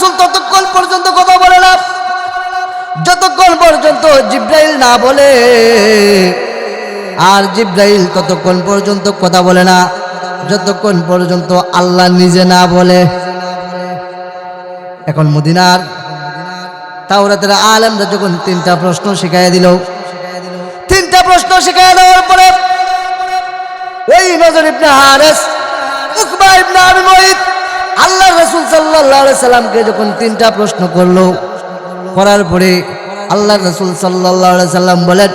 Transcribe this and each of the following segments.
রাসূল ততক্ষণ পর্যন্ত কথা বলে না যতক্ষণ পর্যন্ত জিবরাইল না বলে, আর জিবরাইল ততক্ষণ পর্যন্ত কথা বলে না যতক্ষণ পর্যন্ত আল্লাহ নিজে না বলে। এখন মদিনার তাওরাতের আলেমরা যখন 3টা প্রশ্ন শিখাইয়া দিল, 3টা প্রশ্ন শিখাইয়া দেওয়ার পরে ওই নজর ইবনে হারিস, উকবা ইবনে আবি মুঈত আল্লাহর রাসূল সাল্লাল্লাহু আলাইহি সাল্লামকে যখন 3টা প্রশ্ন করলো, করার পরে আল্লাহর রাসূল সাল্লাল্লাহু আলাইহি সাল্লাম বলেন,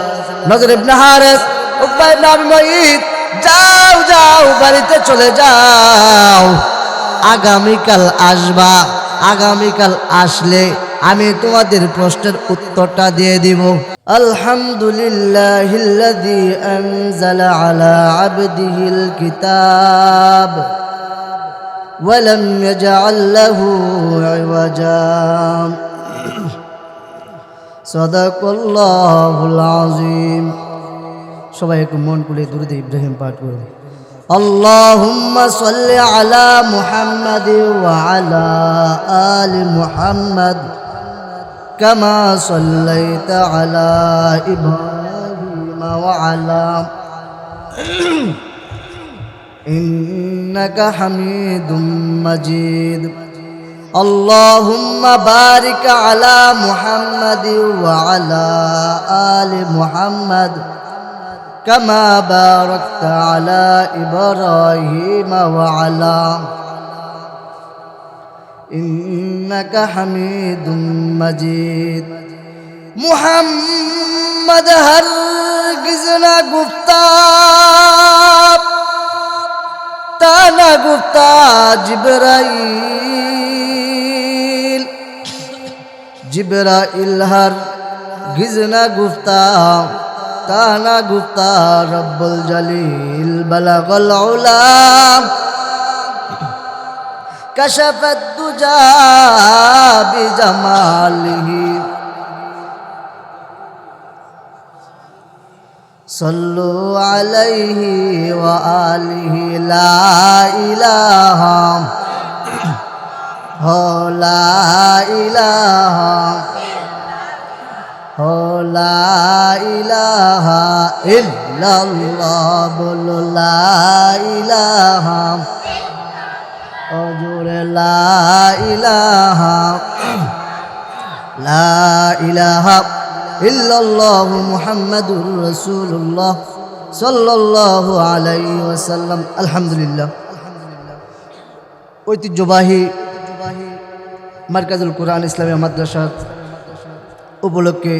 নজর ইবনে হারিস, উকবা ইবনে আবি মুঈত, যাও যাও বাড়িতে চলে যাও, আগামীকাল আসবা, আগামীকাল আসলে আমি তোমাদের প্রশ্নের উত্তরটা দিয়ে দিব। আলহামদুলিল্লাহিল্লাযী আনজালা আলা আবদিহিল কিতাব ওয়া লাম ইয়াজআল লাহু ইওয়াজা। সাদাকাল্লাহুল আযীম। সবাই একটু মন খুলে দুরূদ ইব্রাহিম পাঠ করুন। আল্লাহুম্মা সাল্লি আলা মুহাম্মাদ ওয়া আলা আলি মুহাম্মাদ কামা সাল্লাইতা আলা ইব্রাহিম ওয়া আলা ইন্নাকা হামিদুম মাজিদ। আল্লাহুম্মা বারিক আলা মুহাম্মাদ ওয়া আলা আলি মুহাম্মাদ কামা বারাকতা আলা ইব্রাহিম ওয়া আলা ইন্নাকা হামিদুম মাজিদ। মুহাম্মদ হরগিজ না গুফতা তা না গুফতা জিবরাইল, জিবরাইল হরগিজ না গুফতা তা না গুফতা রব্বুল জলিল বালাগাল উলা কাশাফাত দুজা বিজামালিহি। সাল্লু আলাইহি ওয়া আলিহি লা ইলাহা লা ইলাহা লা ইলাহা ইল্লাল্লাহ, বলো লা ইলাহা জোরে লা ইলাহা ইল্লাল্লাহু মুহাম্মাদুর রাসূলুল্লাহ সাল্লাল্লাহু আলাইহি ওয়াসাল্লাম। আলহামদুলিল্লাহ। ঐতিহ্যবাহী মারকাজুল কুরআন ইসলামিয়া মাদ্রাসা উপলক্ষে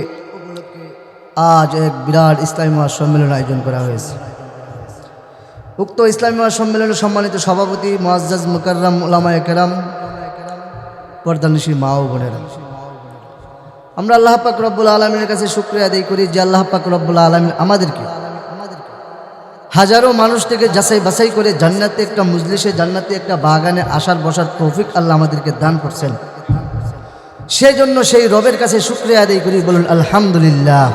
আজ এক বিরাট ইসলামী মহাসম্মেলন আয়োজন করা হয়েছে। উক্ত ইসলামী মহাসম্মেলনের সম্মানিত সভাপতি মুআজ্জাজ মুকাররম উলামায়ে কেরাম, পর্দানিশী মা ও বোনেরা, আমরা আল্লাহ পাক রব্বুল আলামিনের কাছে শুকরিয়া আদায় করি যে আল্লাহ পাক রব্বুল আলামিন আমাদেরকে হাজারো মানুষ থেকে যাচাই বাছাই করে জান্নাতে একটা মজলিসে, জান্নাতে একটা বাগানে আসার বসার তৌফিক আল্লাহ আমাদেরকে দান করছেন। সেই জন্য সেই রবের কাছে শুকরিয়া আদায় করি, বলুন আলহামদুলিল্লাহ।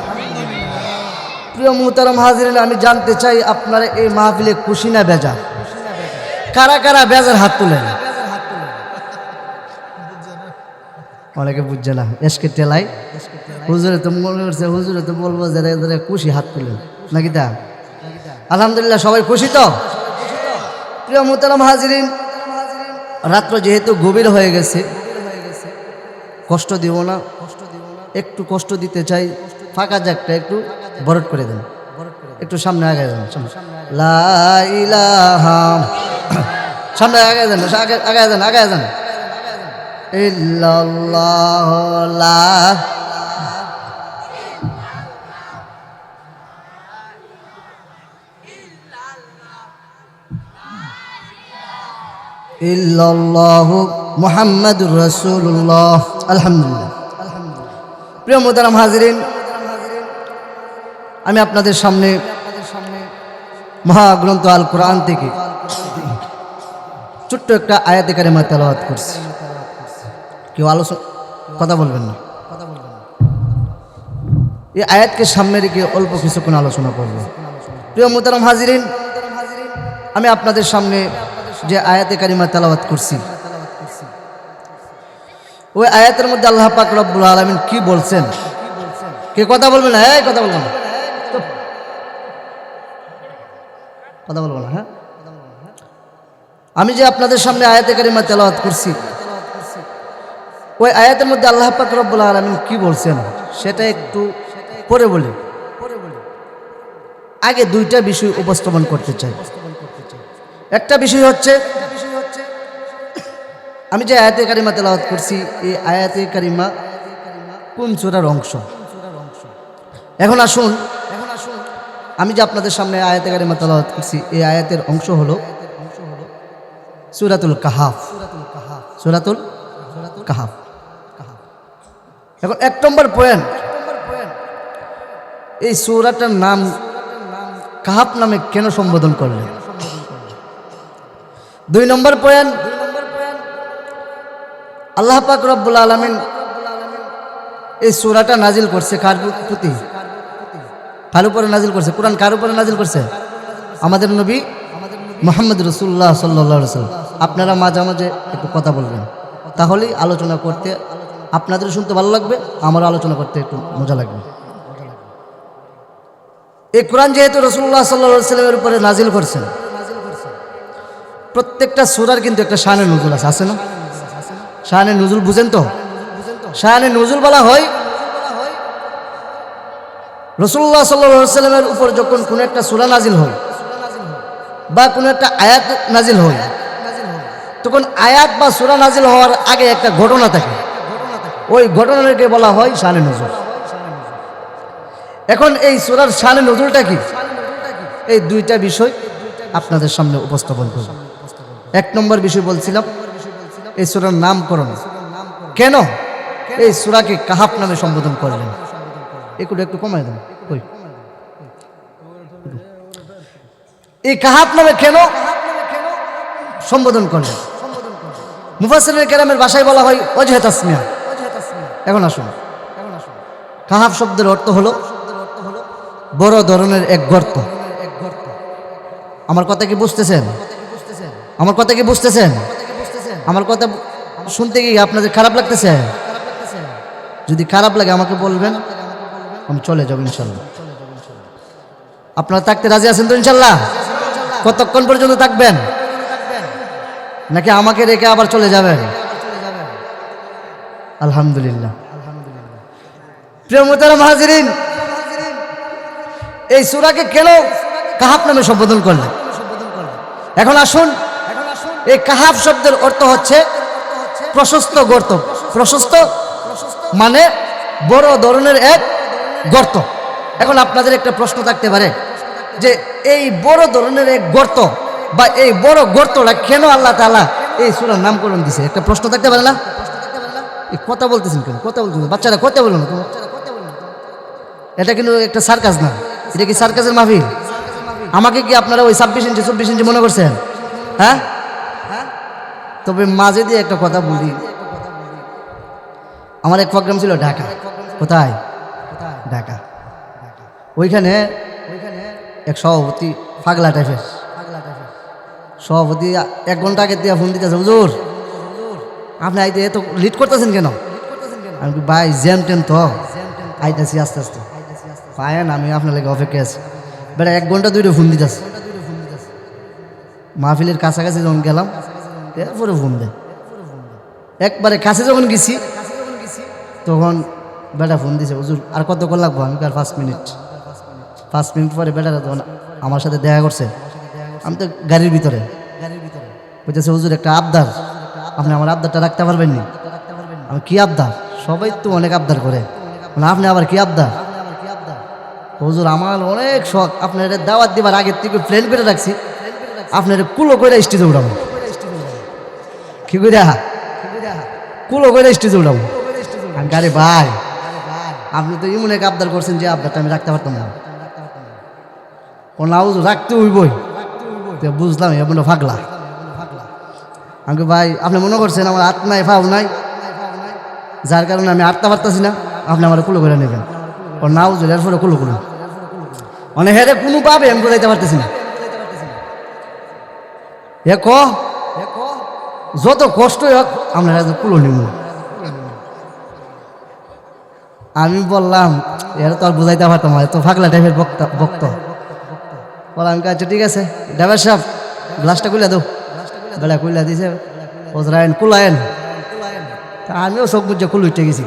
প্রিয় মুহতারাম হাজিরিন, আমি জানতে চাই আপনারা এই মাহফিলে খুশি না বেজার? কারা কারা বেজার হাত তুলেন? অনেকে বুঝছে না, এসকে টেলাই হুজুরে তো মনে করছে, হুজুরে তো বলবো যারা যারা খুশি হাত তুলেন নাকি? তা আলহামদুলিল্লাহ, সবাই খুশি তো? প্রিয় মুহতারাম হাজিরিন, রাত্র যেহেতু গভীর হয়ে গেছে, কষ্ট দিব না, একটু কষ্ট দিতে চাই। ফাঁকা জায়গাটা একটু বরট করে দেন, একটু সামনে আগে যান, লা ইলাহা, সামনে আগে যান, আগে যান, আগে যান, ইল্লাল্লাহ লা ইল্লাল্লাহু মুহাম্মাদুর রাসূলুল্লাহ। আলহামদুলিল্লাহ। প্রিয় মুহতারাম হাজিরিন, আমি আপনাদের সামনে মহাগ্রন্থ আল কোরআন থেকে ছোট্ট একটা আয়াতে কারিমা তেলাওয়াত করছি। কেউ কথা বলবেন না। এই আয়াতকে সামনে রেখে অল্প কিছুক্ষণ আলোচনা করব। প্রিয় মুহতারাম হাজিরিন, আমি আপনাদের সামনে যে আয়াতে কারিমা তেলাওয়াত করছি, ওই আয়াতের মধ্যে আল্লাহ পাক রব্বুল আলামিন কি বলছেন? কে কথা বলবে না? এই কথা বলবো না, কথা বলবো না। হ্যাঁ, আমি যে আপনাদের সামনে আয়াতে কারিমা তেলাওয়াত করছি, ওই আয়াতের মধ্যে আল্লাহ পাক রব্বুল আলামিন কি বলছেন সেটা একটু পরে বলি। আগে দুইটা বিষয় উপস্থাপন করতে চাই। একটা বিষয় হচ্ছে, আমি যে আয়াতে কারিমা তেলাওয়াত করছি, এই আয়াতে কারিমা কোন সূরার অংশ? এখন আসুন, আমি যে আপনাদের সামনে আয়াতে কারিমা তেলাওয়াত করছি, এই আয়াতের অংশ হলো সূরাতুল কাহাফ। সূরাতুল কাহাফ। এখন 1 নম্বর পয়েন্ট, এই সূরাটার নাম কাহাফ নামে কেন সম্বোধন করলেন? 2 নম্বর পয়েন্ট, আল্লাহ পাক রব্বুল আলামিন এই সূরাটা নাজিল করছে কার প্রতি? কার উপরে নাজিল করছে? কোরআন কার উপরে নাজিল করছে? আমাদের নবী মুহাম্মদ রাসূলুল্লাহ সাল্লাল্লাহু আলাইহি ওয়াসাল্লাম। আপনারা মাঝে মাঝে একটু কথা বলবেন, তাহলেই আলোচনা করতে আপনাদের শুনতে ভালো লাগবে, আমার আলোচনা করতে একটু মজা লাগবে। এই কোরআন যেহেতু রাসূলুল্লাহ সাল্লাল্লাহু আলাইহি ওয়াসাল্লামের উপরে নাজিল করছেন, প্রত্যেকটা সূরার কিন্তু একটা শানে নুজুল আছে না? শানে নুজুল বুঝেন তো? শানে নুজুল বলা হয় রাসূলুল্লাহ সাল্লাল্লাহু আলাইহি ওয়াসাল্লামের উপর যখন কোনো একটা সূরা নাজিল হয় বা কোনো একটা আয়াত নাজিল হয়, তখন আয়াত বা সূরা নাজিল হওয়ার আগে একটা ঘটনা থাকে, ওই ঘটনাকে বলা হয় শানে নুজুল। এখন এই সূরার শানে নুজুলটা কি? এই দুইটা বিষয় আপনাদের সামনে উপস্থাপন করব। 1 নম্বর বিষয় বলছিলাম, এই সূরার নামকরণ কেন এই সূরাকে কাহাফ নামে সম্বোধন করলেন? একটু কমায় দেন। এই কাহাফ নামে কেন সম্বোধন করলেন? মুফাসসিরিন কেরামের ভাষায় বলা হয় ওয়াজহে তাসমিয়া। এখন আসুন, কাহাফ শব্দের অর্থ হলো বড় ধরনের এক গর্ত। আমার কথা কি বুঝতেছেন? আমার কথা কি বুঝতেছেন? আমার কথা শুনতে কি আপনাদের খারাপ লাগতেছে? যদি খারাপ লাগে আমাকে বলবেন, আমি চলে যাব ইনশাল্লাহ। আপনারা থাকতে রাজি আছেন তো ইনশাল্লাহ? কতক্ষণ পর্যন্ত থাকবেন? নাকি আমাকে রেখে আবার চলে যাবেন? আলহামদুলিল্লাহ। প্রিয় মুহতারাম হাজিরিন, এই সূরাকে কেন কাহাফ নামে সম্বোধন করলেন? এখন আসুন, এই কাহাফ শব্দের অর্থ হচ্ছে প্রশস্ত গর্ত। প্রশস্ত মানে বড় ধরনের এক গর্ত। এখন আপনাদের একটা প্রশ্ন থাকতে পারে যে এই বড় ধরনের এক গর্ত বা এই বড় গর্তটা কেন আল্লাহ তাআলা এই সূরার নামকরণ দিয়েছে? একটা প্রশ্ন থাকতে পারে না? এই কথা বলতেছেন কেন? কথা বলতেছেন বাচ্চারা, কথা বলো না। এটা কিন্তু একটা সার্কাস না, এটা কি সার্কাসের মাহফিল? আমাকে কি আপনারা ওই 26 ইঞ্চি 24 ইঞ্চি মনে করছেন? হ্যাঁ, তবে মাঝে দিয়ে একটা কথা বলি। আমার এক প্রোগ্রাম ছিল ঢাকা। কোথায়? ঢাকা। ওইখানে এক সভাপতি পাগলা টাইপের সভাপতি 1 ঘন্টা আগে দিয়ে ফোন দিতেছে, হুজুর আপনি আইতে এত লিড করতেছেন কেন? আমি ভাই জ্যাম টেম তো আইতেছি আস্তে আস্তে, পায়েন আমি আপনার লাগে অপেক্ষা আছি। বেটা 1 ঘন্টা 2টা ফোন দিতেছে। মাহফিলের কাছাকাছি যখন গেলাম, এরপরে ফোন দেয়। একবারে কাছে যখন গেছি তখন বেটা ফোন দিছে, হুজুর আর কতক্ষণ লাগবো? আমি আর 5 মিনিট। 5 মিনিট পরে বেটারা তখন আমার সাথে দেখা করছে। আমি তো গাড়ির ভিতরে বলতেছে, হুজুর একটা আবদার, আপনি আমার আবদারটা রাখতে পারবেন না? আমি কি আবদার? সবাই তো অনেক আবদার করে, আপনি আবার কি আবদার? হুজুর আমার অনেক শখ, আপনার দাওয়াত দিবার আগের থেকে প্ল্যান করে রাখছি, আপনার কুলো করে স্টেজে উঠাবো। কি করে? কুলো করে স্টেজে উঠাবো। গাড়ি ভাই আপনি তো এমন এক আবদার করছেন যে আবদারটা আমি রাখতে পারতাম না। ও না হুজুর রাখতে হইবই। বুঝলাম এমন ফাগলা। আমি ভাই আপনি মনে করছেন আমার হাত নাই ফাউ নাই, যার কারণে আমি হাঁটতে পারতেছি না, আপনি আমার কুলো করে নেবেন। ও না হুজুর এরপরে কুলো কুলো মানে হেরে কোনো পাবে আমি বোঝাইতে পারতেছি না। যত কষ্টই হোক আপনারা কুলো নিব। আমি বললাম এর তো আর বুঝাইতে পারতাম না, তো ফাগলা টাইপের বক্ত। বললাম আচ্ছা ঠিক আছে ড্রাইভার সাহেব গ্লাসটা খুলে দাও। বেড়া খুলে দিছে, ওজরাইন কুলায়েন। আমিও চোখ বুঝে কুল উঠে গেছি।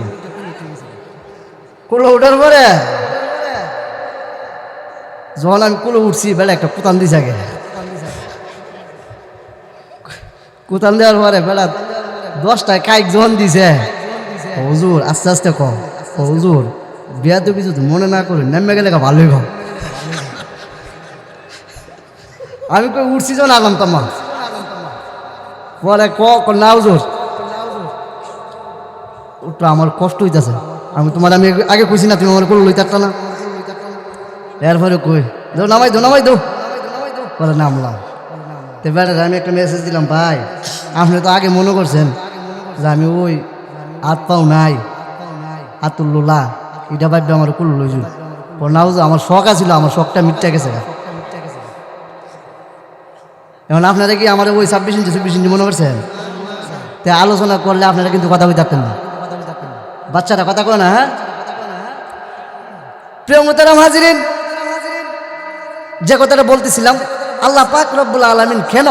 কুলো উঠার পরে যখন আমি কুলো উঠছি বেড়া একটা কুতান দিছে আগে। কুতান দেওয়ার পরে বেড়া 10টায় কাইক যখন দিছে, হুজুর আস্তে আস্তে কম, হুজুর বিয়া তো কিছু মনে না করি নেমে গেলে ভালোই কম। আমি কই উঠছি যখন আলাম তোমা বলে না হুজুর ওটা আমার কষ্ট হইতেছে। আমি তোমার আমি আগে কইছি না তুমি আমার কোনো লইতারটা না। এরপরে কই দো নামাই দো বলে নামলাম। তো বেটার আমি একটা মেসেজ দিলাম, ভাই আপনি তো আগে মনে করছেন যে আমি ওই হাত পাও নাই আতুল্লোলা এটা ভাববে আমার কুল লইজু নাও যে আমার শখ আছিল, আমার শখটা মিটটা গেছে। এখন আপনারা কি আমার ওই 26 ইঞ্চি 24 ইঞ্চি মনে করছেন? তে আলোচনা করলে আপনারা কিন্তু কথা বই থাকতেন না, বাচ্চারা কথা কয় না। হ্যাঁ প্রিয় মুহতারাম হাজিরিন, যে কথাটা বলতেছিলাম, আল্লাহ পাক রব্বুল আলামিন কেন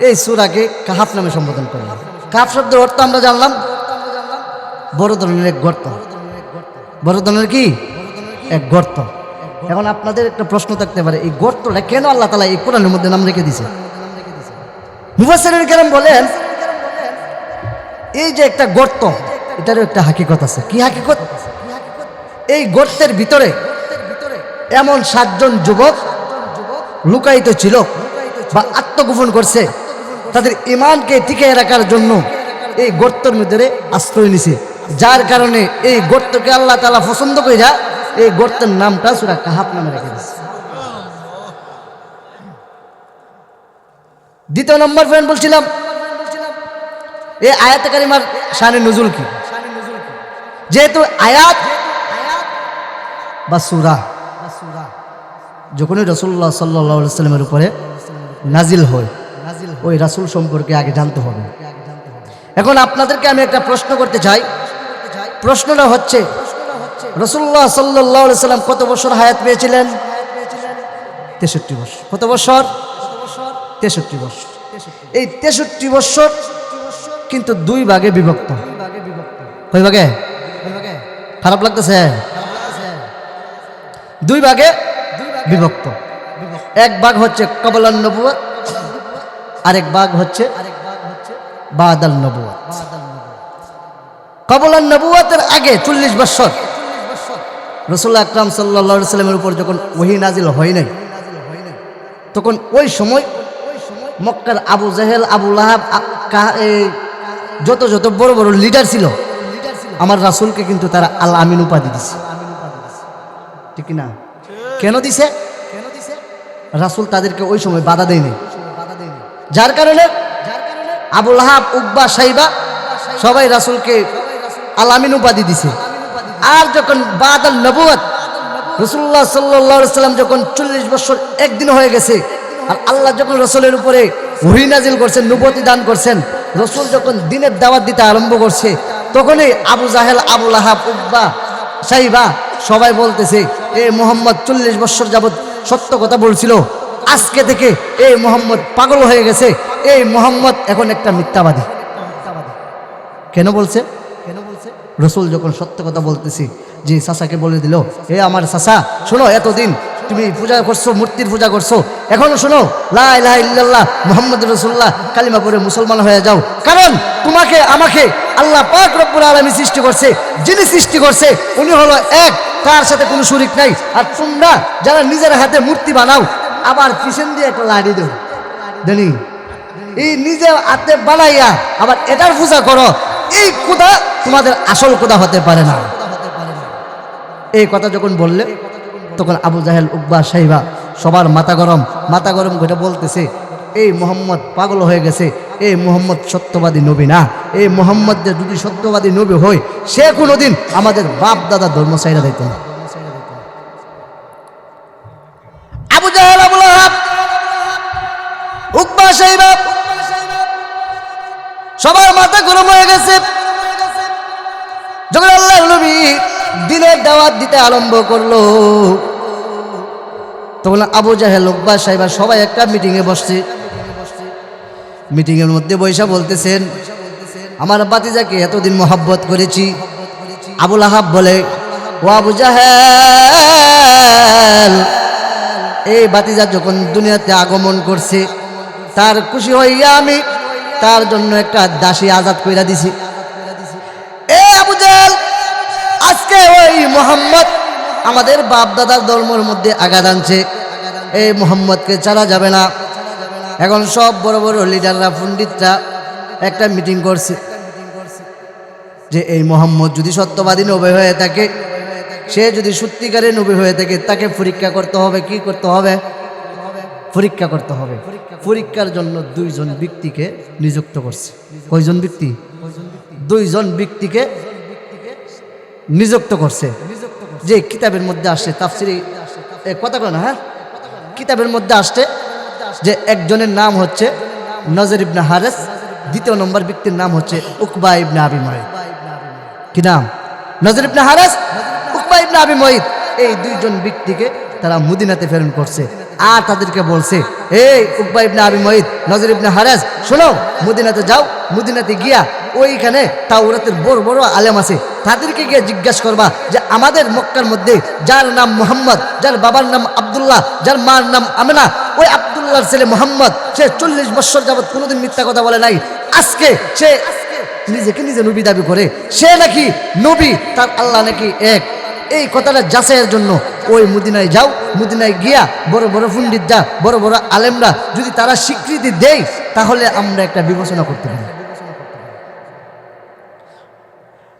এই সূরাকে কাহাফ নামে সম্বোধন করলেন? কাহাফ শব্দের অর্থ আমরা জানলাম বড় ধরনের এক গর্ত। বড় ধরনের কি এক গর্ত। এখন আপনাদের একটা প্রশ্ন থাকতে পারে, এই গর্তটা কেন আল্লাহ তাআলা এই কোরআনের মধ্যে নাম রেখে দিয়েছে? মুফাসসিরিন কেরাম বলেন এই যে একটা গর্ত, এটারও একটা হাকিকত আছে। কি হাকিকত? এই গর্তের ভিতরে এমন 7 জন যুবক লুকায়িত ছিল বা আত্মগোপন করছে, তাদের ঈমানকে টিকিয়ে রাখার জন্য এই গর্তের ভিতরে আশ্রয় নিছে, যার কারণে এই গর্তকে আল্লাহ তাআলা পছন্দ কইরা এই গর্তের নামটা সূরা কাহাফ নামে রেখে দিয়েছে। দ্বিতীয় নম্বর পয়েন্ট বলছিলাম, এই আয়াতে কারিমার শানে নুজুল কি? যেহেতু আয়াত বা সূরা যখনই রাসূলুল্লাহ সাল্লাল্লাহু আলাইহি ওয়াসাল্লামের উপরে নাজিল হয়, ওই রাসূল সম্পর্কে আগে জানতে হবে। এখন আপনাদেরকে আমি একটা প্রশ্ন করতে চাই। প্রশ্নটা হচ্ছে, রাসূলুল্লাহ সাল্লাল্লাহু আলাইহি ওয়াসাল্লাম কত বছর হায়াত পেয়েছিলেন? 63 বছর। কত বছর? 63 বছর। এই 63 বছর কিন্তু 2 ভাগে বিভক্ত। কয় ভাগে? খারাপ লাগতেছে? 2 ভাগে বিভক্ত। এক ভাগ হচ্ছে কবলান নবুয়ত, আরেক ভাগ হচ্ছে বাদাল নবুয়ত। কবলান নবুয়তের আগে 40 বছর রাসূলুল্লাহ আকরাম সাল্লাল্লাহু আলাইহি ওয়াসাল্লামের উপর যখন ওহী নাজিল হয় নাই, তখন ওই সময় মক্কার আবু জাহেল, আবু লাহাব, যত বড় বড় লিডার ছিল, আমার রাসূলকে কিন্তু তারা আল আমিন উপাধি দিছে। ঠিক না? কেন দিছে? রাসূল তাদেরকে ওই সময় বাধা দেয়নি, যার কারণে আবু লাহাব, উকবা, শাইবা সবাই রাসূলকে আল আমিন উপাধি দিছে। আর যখন বাদাল নবুয়ত, রাসূলুল্লাহ সাল্লাল্লাহু আলাইহি ওয়াসাল্লাম যখন 40 বছর একদিন হয়ে গেছে, আর আল্লাহ যখন রাসূলের উপরে ওহী নাজিল করছেন, নবুয়তি দান করছেন, রাসূল যখন দ্বীনের দাওয়াত দিতে আরম্ভ করছে, তখনই আবু জাহেল, আবু লাহাব, উকবা, শাইবা সবাই বলতেছে, এ মুহাম্মদ 40 বছর যাবত সত্য কথা বলছিল, আজকে থেকে এই মুহাম্মদ পাগল হয়ে গেছে, এই মুহাম্মদ এখন একটা মিথ্যাবাদী। কেন বলছে? রাসূল যখন সত্য কথা বলতেছি, যে চাচাকে বলে দিল, এ আমার চাচা শোনো, এতদিন তুমি পূজা করছো, মূর্তির পূজা করছো, এখনো শোনো লা ইলাহা ইল্লাল্লাহ মুহাম্মাদুর রাসূলুল্লাহ কালিমা পড়ে মুসলমান হয়ে যাও। কারণ তোমাকে আমাকে আল্লাহ পাক রব্বুল আলামিন সৃষ্টি করছে, যিনি সৃষ্টি করছে উনি হলো এক, তার সাথে কোনো শরীক নাই। আর তোমরা যারা নিজের হাতে মূর্তি বানাও, আবার পিছন দিয়ে একটা লাড়ি দেও, জানি এই নিজে হাতে বানাইয়া আবার এটার পূজা করো, এই খোদা তোমাদের আসল খোদা হতে পারে না। এই কথা যখন বললে, তখন আবু জাহেল, উকবা, শাইবা সবার মাথা গরম করে বলতেছে, এই মুহাম্মদ পাগল হয়ে গেছে, এই মুহাম্মদ সত্যবাদী নবী না। এই মুহাম্মদ যদি সত্যবাদী নবী হয়, সে কোনোদিন আমাদের বাপ দাদা ধর্ম ছাইরা দিত না। আবু জাহেল, আবু লাহাব, উকবা, শাইবা সবার মাথা গরম হয়ে গেছে। যখন আল্লাহর নবী দিনের দাওয়াত দিতে আরম্ভ করলো, তখন আবু জাহেল, উকবা, সাইবা সবাই একটা মিটিংয়ে বসছে। মিটিংয়ের মধ্যে বৈশা বলতেছেন, আমার বাতিজাকে এতদিন মোহাব্বত করেছি। আবুল আহাব বলে, ও আবু জাহেল, এই বাতিজা যখন দুনিয়াতে আগমন করছে, তার খুশি হইয়া আমি তার জন্য একটা দাসী আজাদ কইরা দিছি। এ আবু জাহেল, আজকে ওই মোহাম্মদ আমাদের বাপ দাদার ধর্মের মধ্যে আঘাত আনছে, এই মোহাম্মদকে ছাড়া যাবে না। এখন সব বড় বড় লিডাররা, পণ্ডিতরা একটা মিটিং করছে যে এই মোহাম্মদ যদি সত্যবাদী নবী হয়ে থাকে, সে যদি সত্যিকারের নবী হয়ে থাকে, তাকে পরীক্ষা করতে হবে। কি করতে হবে? পরীক্ষা করতে হবে। পরীক্ষার জন্য দুইজন ব্যক্তিকে নিযুক্ত করছে। কয়জন ব্যক্তি? দুইজন ব্যক্তিকে নিযুক্ত করছে। যে কিতাবের মধ্যে আসছে, তাফসিরে কথা কয় না, হ্যাঁ, কিতাবের মধ্যে আসছে যে একজনের নাম হচ্ছে নজর ইবনে হারেস, দ্বিতীয় নম্বর ব্যক্তির নাম হচ্ছে উকবা ইবনে আবি মুঈত। কি নাম? নজর ইবনে হারেস, উকবা ইবনে আবি মুঈত। এই দুইজন ব্যক্তিকে তারা মদিনাতে প্রেরণ করছে, আর তাদেরকে বলছে, এই উকবা ইবনে আবি মুঈত, নজর ইবনে হারেস, শোনো, মদিনাতে যাও। মদিনাতে গিয়া ওইখানে তাওরাতের বড় বড় আলেম আছে, তাদেরকে গিয়ে জিজ্ঞাসা করবা যে আমাদের মক্কার মধ্যে যার নাম মুহাম্মদ, যার বাবার নাম আব্দুল্লাহ, যার মার নাম আমেনা, ওই আব্দুল্লাহর ছেলে মুহাম্মদ, সে 40 বছর যাবত কোনোদিন মিথ্যা কথা বলে নাই। আজকে সে নিজেকে নিজে নবী দাবি করে, সে নাকি নবী, তার আল্লাহ নাকি এক। এই কথাটা যাচাইয়ের জন্য ওই মদিনায় যাও। মদিনায় গিয়া বড় বড় পণ্ডিতরা, বড় বড় আলেমরা যদি তারা স্বীকৃতি দেয়, তাহলে আমরা একটা বিবেচনা করতে পারি।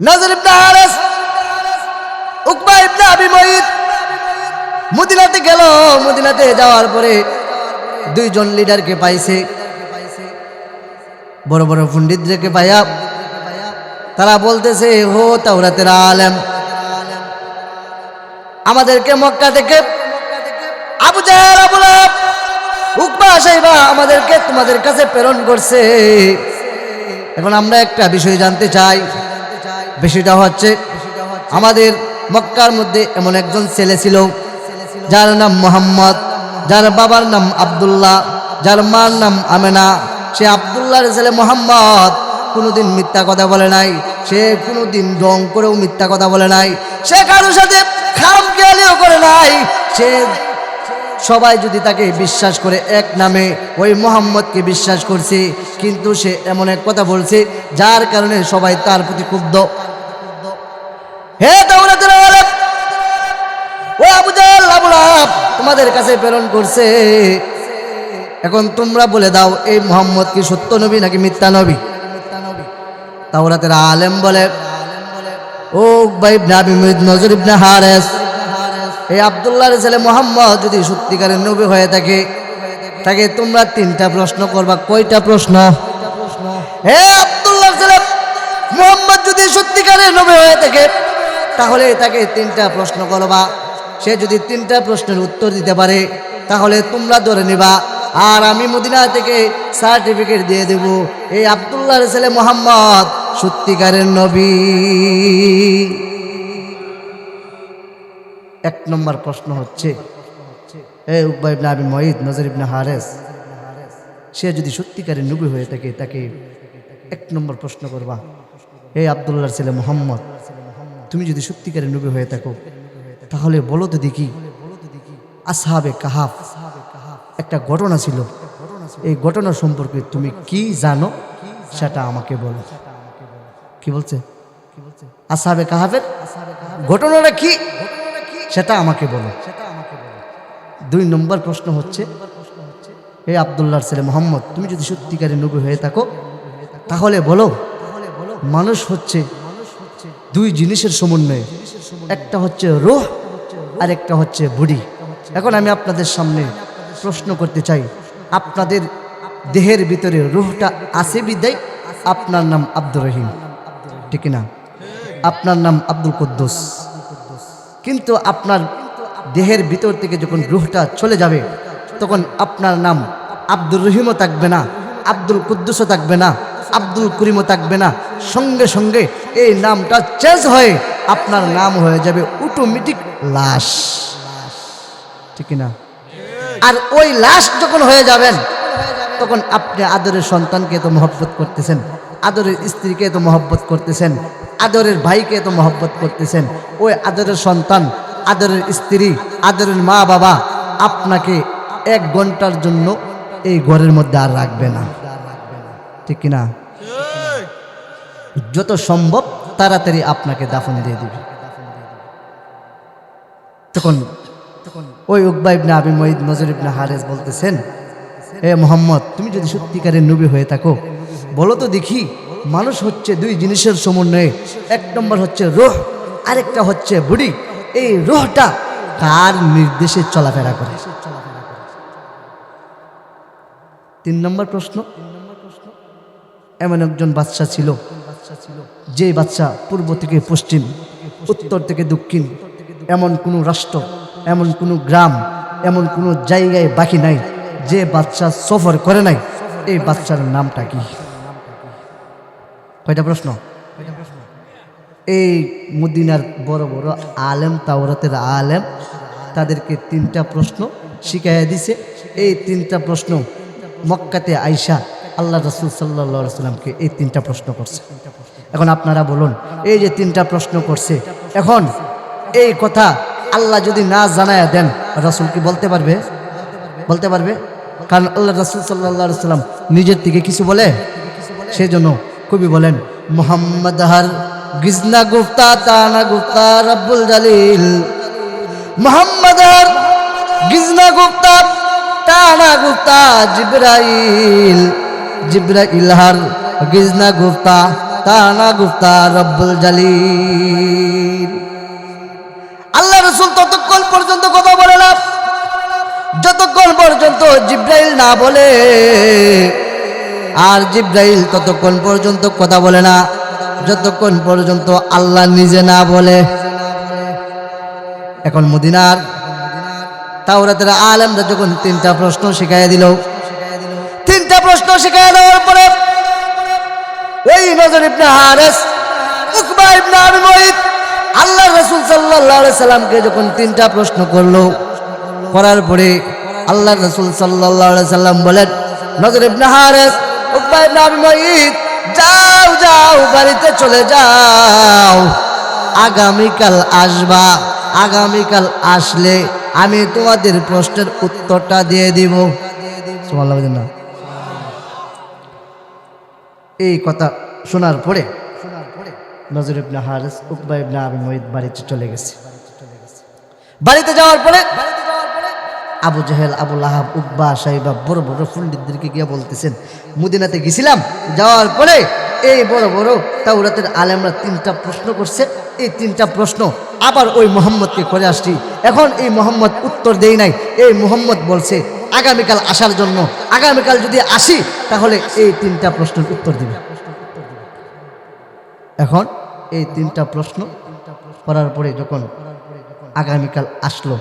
নজর ইবনে হারেস, উকবা ইবনে আবি মুঈত মদিনাতে গেল। মদিনাতে যাওয়ার পরে দুইজন লিডারকে পাইছে, বড় বড় পণ্ডিতদেরকে পাইয়া তারা বলতেছে, হো তাওরাতের আলেম, আমাদেরকে মক্কা থেকে আবু জাহেল, আবু লাহাব, উকবা, সাইবা আমাদেরকে তোমাদের কাছে প্রেরণ করছে। এখন আমরা একটা বিষয় জানতে চাই। বিষয়টা হচ্ছে, আমাদের মক্কার মধ্যে এমন একজন ছেলে ছিল যার নাম মুহাম্মদ, যার বাবার নাম আব্দুল্লাহ, যার মার নাম আমেনা। সে আব্দুল্লাহর ছেলে মুহাম্মদ কোনোদিন মিথ্যা কথা বলে নাই, সে কোনোদিন ঢং করেও মিথ্যা কথা বলে নাই, সে কারোর সাথে খামখেয়ালিও করে নাই। সে সবাই যদি তাকে বিশ্বাস করে এক নামে ওই মুহাম্মদকে বিশ্বাস করছে, কিন্তু সে এমন এক কথা বলছে যার কারণে সবাই তার প্রতি ক্ষুব্ধ। হে তাওরাতের আলেম, ও আবু জাহেল, আবু লাহাব তোমাদের কাছে প্রেরণ করছে, এখন তোমরা বলে দাও এই মুহাম্মদ কি সত্য নবী নাকি মিথ্যা নবী? তাওরাতের আলেম বলে, ও উকবা ইবনে আবি মুঈত, নজর ইবনে হারেস, এই আব্দুল্লাহর ছেলে মুহাম্মদ যদি সত্যিকারের নবী হয়ে থাকে, তাকে তোমরা 3টা প্রশ্ন করবা। কয়টা প্রশ্ন? হে আব্দুল্লাহর ছেলে মুহাম্মদ যদি সত্যিকারের নবী হয়ে থাকে, তাহলে তাকে 3টা প্রশ্ন করবা। সে যদি 3টা প্রশ্নের উত্তর দিতে পারে, তাহলে তোমরা ধরে নিবা, আর আমি মদিনা থেকে সার্টিফিকেট দিয়ে দেব এই আব্দুল্লাহর ছেলে মুহাম্মদ সত্যিকারের নবী। 1 নম্বর প্রশ্ন হচ্ছে, এই উকবা ইবনে আবি মুঈত, নজর ইবনে হারেস, সে যদি সত্যিকারের নবী হয়ে থাকে, তাকে 1 নম্বর প্রশ্ন করবা, এই আব্দুল্লাহর ছেলে মুহাম্মদ, তুমি যদি সত্যিকারের নবী হয়ে থাকো, তাহলে বলো তো দেখি, আসহাবে কাহাফ একটা ঘটনা ছিল, এই ঘটনা সম্পর্কে তুমি কি জানো সেটা আমাকে বলো। কি বলছে? আসহাবে কাহাফের ঘটনাটা কি সেটা আমাকে বলো। 2 নম্বর প্রশ্ন হচ্ছে, হে আব্দুল্লাহর ছেলে মুহাম্মদ, তুমি যদি সত্যিকারের নবী হয়ে থাকো, তাহলে বলো, মানুষ হচ্ছে 2 জিনিসের সমন্বয়ে, একটা হচ্ছে রূহ আর একটা হচ্ছে বডি। এখন আমি আপনাদের সামনে প্রশ্ন করতে চাই, আপনাদের দেহের ভিতরে রূহটা আছে বিদায় আপনার নাম আব্দুর রহিম, ঠিক না? আপনার নাম আব্দুল কুদ্দুস, কিন্তু আপনার দেহের ভিতর থেকে যখন রূহটা চলে যাবে, তখন আপনার নাম আব্দুর রহিমও থাকবে না, আব্দুল কুদ্দুসও থাকবে না, আব্দুল করিমও থাকবে না, সঙ্গে সঙ্গে এই নামটা চেঞ্জ হয়ে আপনার নাম হয়ে যাবে অটোমেটিক লাশ, ঠিক না? আর ওই লাশ যখন হয়ে যাবেন তখন আপনি আদরের সন্তানকে তো মহব্বত করতেছেন, আদরের স্ত্রীকে তো মহব্বত করতেছেন, আদরের ভাইকে তো মহব্বত করতেছেন। ওই আদরের সন্তান, আদরের স্ত্রী, আদরের মা বাবা আপনাকে 1 ঘন্টার জন্য এই ঘরের মধ্যে আর রাখবে না, ঠিক কিনা? যত সম্ভব তাড়াতাড়ি আপনাকে দাফন দিয়ে দিবে। তখন ওই উকবা ইবনে আবি মুঈত নজর ইবনে হারেস বলতেছেন, হে মুহাম্মদ, তুমি যদি সত্যিকারের নবী হয়ে থাকো বলো তো দেখি, মানুষ হচ্ছে 2 জিনিসের সমন্বয়ে, 1 নম্বর হচ্ছে রূহ, আরেকটা হচ্ছে বডি। এই রূহটা কার নির্দেশে চলাফেরা করে? 3 নম্বর প্রশ্ন, এমন একজন বাদশা ছিল, যে বাদশা পূর্ব থেকে পশ্চিম, উত্তর থেকে দক্ষিণ, এমন কোনো রাষ্ট্র, এমন কোনো গ্রাম, এমন কোনো জায়গায় বাকি নাই যে বাদশা সফর করে নাই। এই বাদশার নামটা কি? কয়টা প্রশ্ন? এই মদিনার বড় বড় আলেম, তাওরাতের আলেম, তাদেরকে 3টা প্রশ্ন শিখাইয়া দিছে। এই 3টা প্রশ্ন মক্কাতে আইসা আল্লাহ রাসূল সাল্লাল্লাহু আলাইহি সাল্লামকে এই 3টা প্রশ্ন করছে। এখন আপনারা বলুন, এই যে 3টা প্রশ্ন করছে, এখন এই কথা আল্লাহ যদি না জানায়া দেন, রাসূল কি বলতে পারবে? বলতে পারবে? কারণ আল্লাহ রাসূল সাল্লাল্লাহু আলাইহি সাল্লাম নিজের থেকে কিছু বলে? সেই জন্য কবি বলেন, মোহাম্মদ হার গিজনা গুফতা তানা গুফতা রব্বুল জালিল, মোহাম্মদ হার গিজনা গুফতা তানা গুফতা জিবরাইল, জিবরাইল হার গিজনা গুফতা তানা গুফতা রব্বুল জালিল। আল্লাহ রাসূল ততক্ষণ পর্যন্ত কথা বলে না যতক্ষণ পর্যন্ত জিবরাইল না বলে, আর জিবরাইল ততক্ষণ পর্যন্ত কথা বলে না যতক্ষণ পর্যন্ত আল্লাহ নিজে না বলে। এখন মদিনার তাওরাতের আলেমরা যখন 3টা প্রশ্ন শিখাইয়া দিল, 3টা প্রশ্ন শিখাইয়া দেওয়ার পরে ওই নজর ইবনে হারেস, উকবা ইবনে আবি মুঈত আল্লাহ রাসূল সাল্লাল্লাহু আলাইহি সাল্লামকে যখন 3টা প্রশ্ন করলো, করার পরে আল্লাহ রাসূল সাল্লাল্লাহু আলাইহি সাল্লাম বলেন, নজর ইবনে হারেস, উকবা ইবনে আবি মুঈত, যাও যাও বাড়িতে চলে যাও, আগামীকাল আসবা, আগামীকাল আসলে আমি তোমাদের প্রশ্নের উত্তরটা দিয়ে দিব। সুবহানাল্লাহ বলেন না? এই কথা শোনার পরে নজর ইবনে হারেস, উকবা ইবনে আবি মুঈত বাড়িতে চলে গেছে। বাড়িতে যাওয়ার পরে আবু জাহেল, আবু লাহাব, উকবা, সাইবা বড় বড় পণ্ডিতদেরকে গিয়ে বলতেছেন, মদিনাতে গেছিলাম, যাওয়ার পরে এই বড় বড় তাওরাতের আলেমরা 3টা প্রশ্ন করছে, এই 3টা প্রশ্ন আবার ওই মুহাম্মদকে করে আসছি। এখন এই মুহাম্মদ উত্তর দেই নাই, এই মুহাম্মদ বলছে আগামীকাল আসার জন্য, আগামীকাল যদি আসি তাহলে এই 3টা প্রশ্নের উত্তর দিবে। এখন এই 3টা প্রশ্ন করার পরে যখন আগামীকাল আসলো,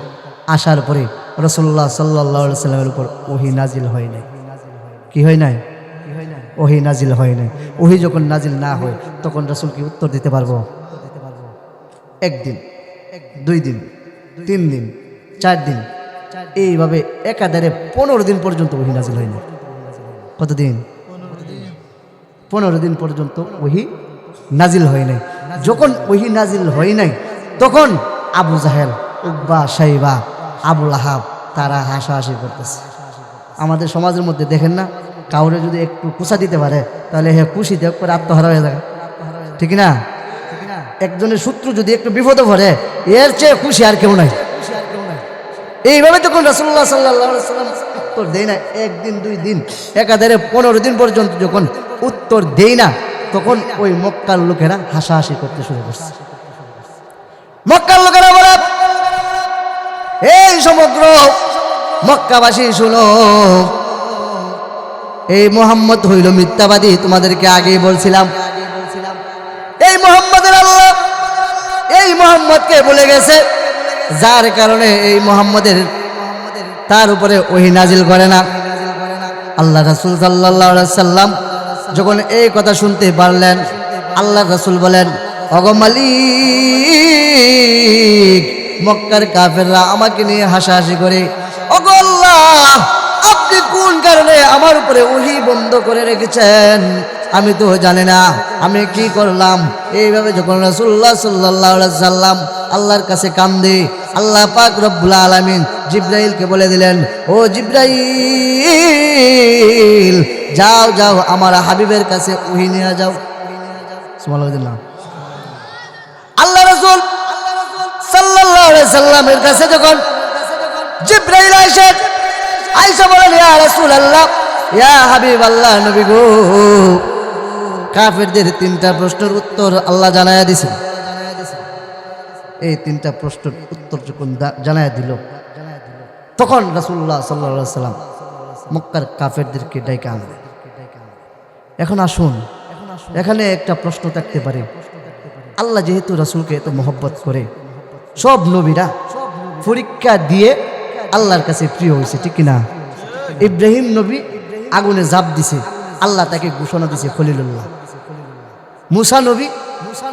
আসার পরে রাসূলুল্লাহ সাল্লাল্লাহু আলাইহি সাল্লামের উপর ওহী নাজিল হয় নাই। কি হয় নাই? ওহী নাজিল হয় নাই। ওহী যখন নাজিল না হয় তখন রাসূল কি উত্তর দিতে পারবো? 1 দিন, 2 দিন, 3 দিন, 4 দিন, এইভাবে একাধারে 15 দিন পর্যন্ত ওহী নাজিল হয় না। কতদিন? 15 দিন পর্যন্ত ওহী নাজিল হয় নাই। যখন ওহী নাজিল হয় নাই তখন আবু জাহেল, উকবা, সাইবা, আবু লাহাব তারা হাসাহাসি করতেছে। আমাদের সমাজের মধ্যে দেখেন না, কাউরে যদি একটু কুশা দিতে পারে তাহলে হে খুশিতে করে আত্মহারা হয়ে যায়, ঠিক না? একজনের শত্রু যদি একটু বিপদে পড়ে, এর চেয়ে খুশি আর কেউ নাই। এইভাবে তখন রাসূলুল্লাহ সাল্লাল্লাহু আলাইহি ওয়াসাল্লাম উত্তর দেয় না। 1 দিন, 2 দিন, একাধারে 15 দিন পর্যন্ত যখন উত্তর দেয় না তখন ওই মক্কার লোকেরা হাসাহাসি করতে শুরু করছে। মক্কার লোকেরা বলে, এই সমগ্র মক্কাবাসী শুনো, এই মুহাম্মদ হইল মিথ্যাবাদী, তোমাদেরকে আগেই বলছিলাম। এই মুহাম্মদের আল্লাহ এই মুহাম্মদকে বলে গেছে, যার কারণে এই মুহাম্মদের তার উপরে ওহী নাজিল করে না। আল্লাহ রাসূল সাল্লাল্লাহু আলাইহি সাল্লাম যখন এই কথা শুনতে পারলেন, আল্লাহ রাসূল বলেন, ওগো মালিক, মক্কার কাফেররা আমাকে নিয়ে হাসাহাসি করে, ওগো আল্লাহ, আপনি কোন কারণে আমার উপরে ওহী বন্ধ করে রেখেছেন? আমি তো জানি না আমি কি করলাম। এইভাবে যখন রাসূলুল্লাহ সাল্লাল্লাহু আলাইহি সাল্লাম আল্লাহর কাছে কান্দে, আল্লাহ পাক রব্বুল আলামিন জিবরাইলকে বলে দিলেন, ও জিবরাইল, যাও যাও আমার হাবিবের কাছে ওহী নিয়ে যাও। সুবহানাল্লাহ। আল্লাহ রাসূল সাল্লাল্লাহু আলাইহি সাল্লামের কাছে যখন জিবরাইল আয়েশা বলেন, ইয়া রাসূলুল্লাহ, ইয়া হাবিবাল্লাহ, নবী গো, কাফেরদের তিনটা প্রশ্নের উত্তর আল্লাহ জানায়া দিছে। এই তিনটা প্রশ্নের উত্তর যখন জানায়া দিল, তখন রাসূলুল্লাহ সাল্লাল্লাহু আলাইহি সাল্লাম মক্কার কাফেরদেরকে ডাইকা আনলেন। এখন আসুন, এখানে একটা প্রশ্ন থাকতে পারে, আল্লাহ যেহেতু রাসূলকে এত মহব্বত করে, সব নবীরা পরীক্ষা দিয়ে আল্লাহর কাছে প্রিয় হয়েছে, ঠিক কিনা? ইব্রাহিম নবী আগুনে ঝাঁপ দিছে, আল্লাহ তাকে ঘোষণা দিছে খলিলুল্লাহ। মুসা নবী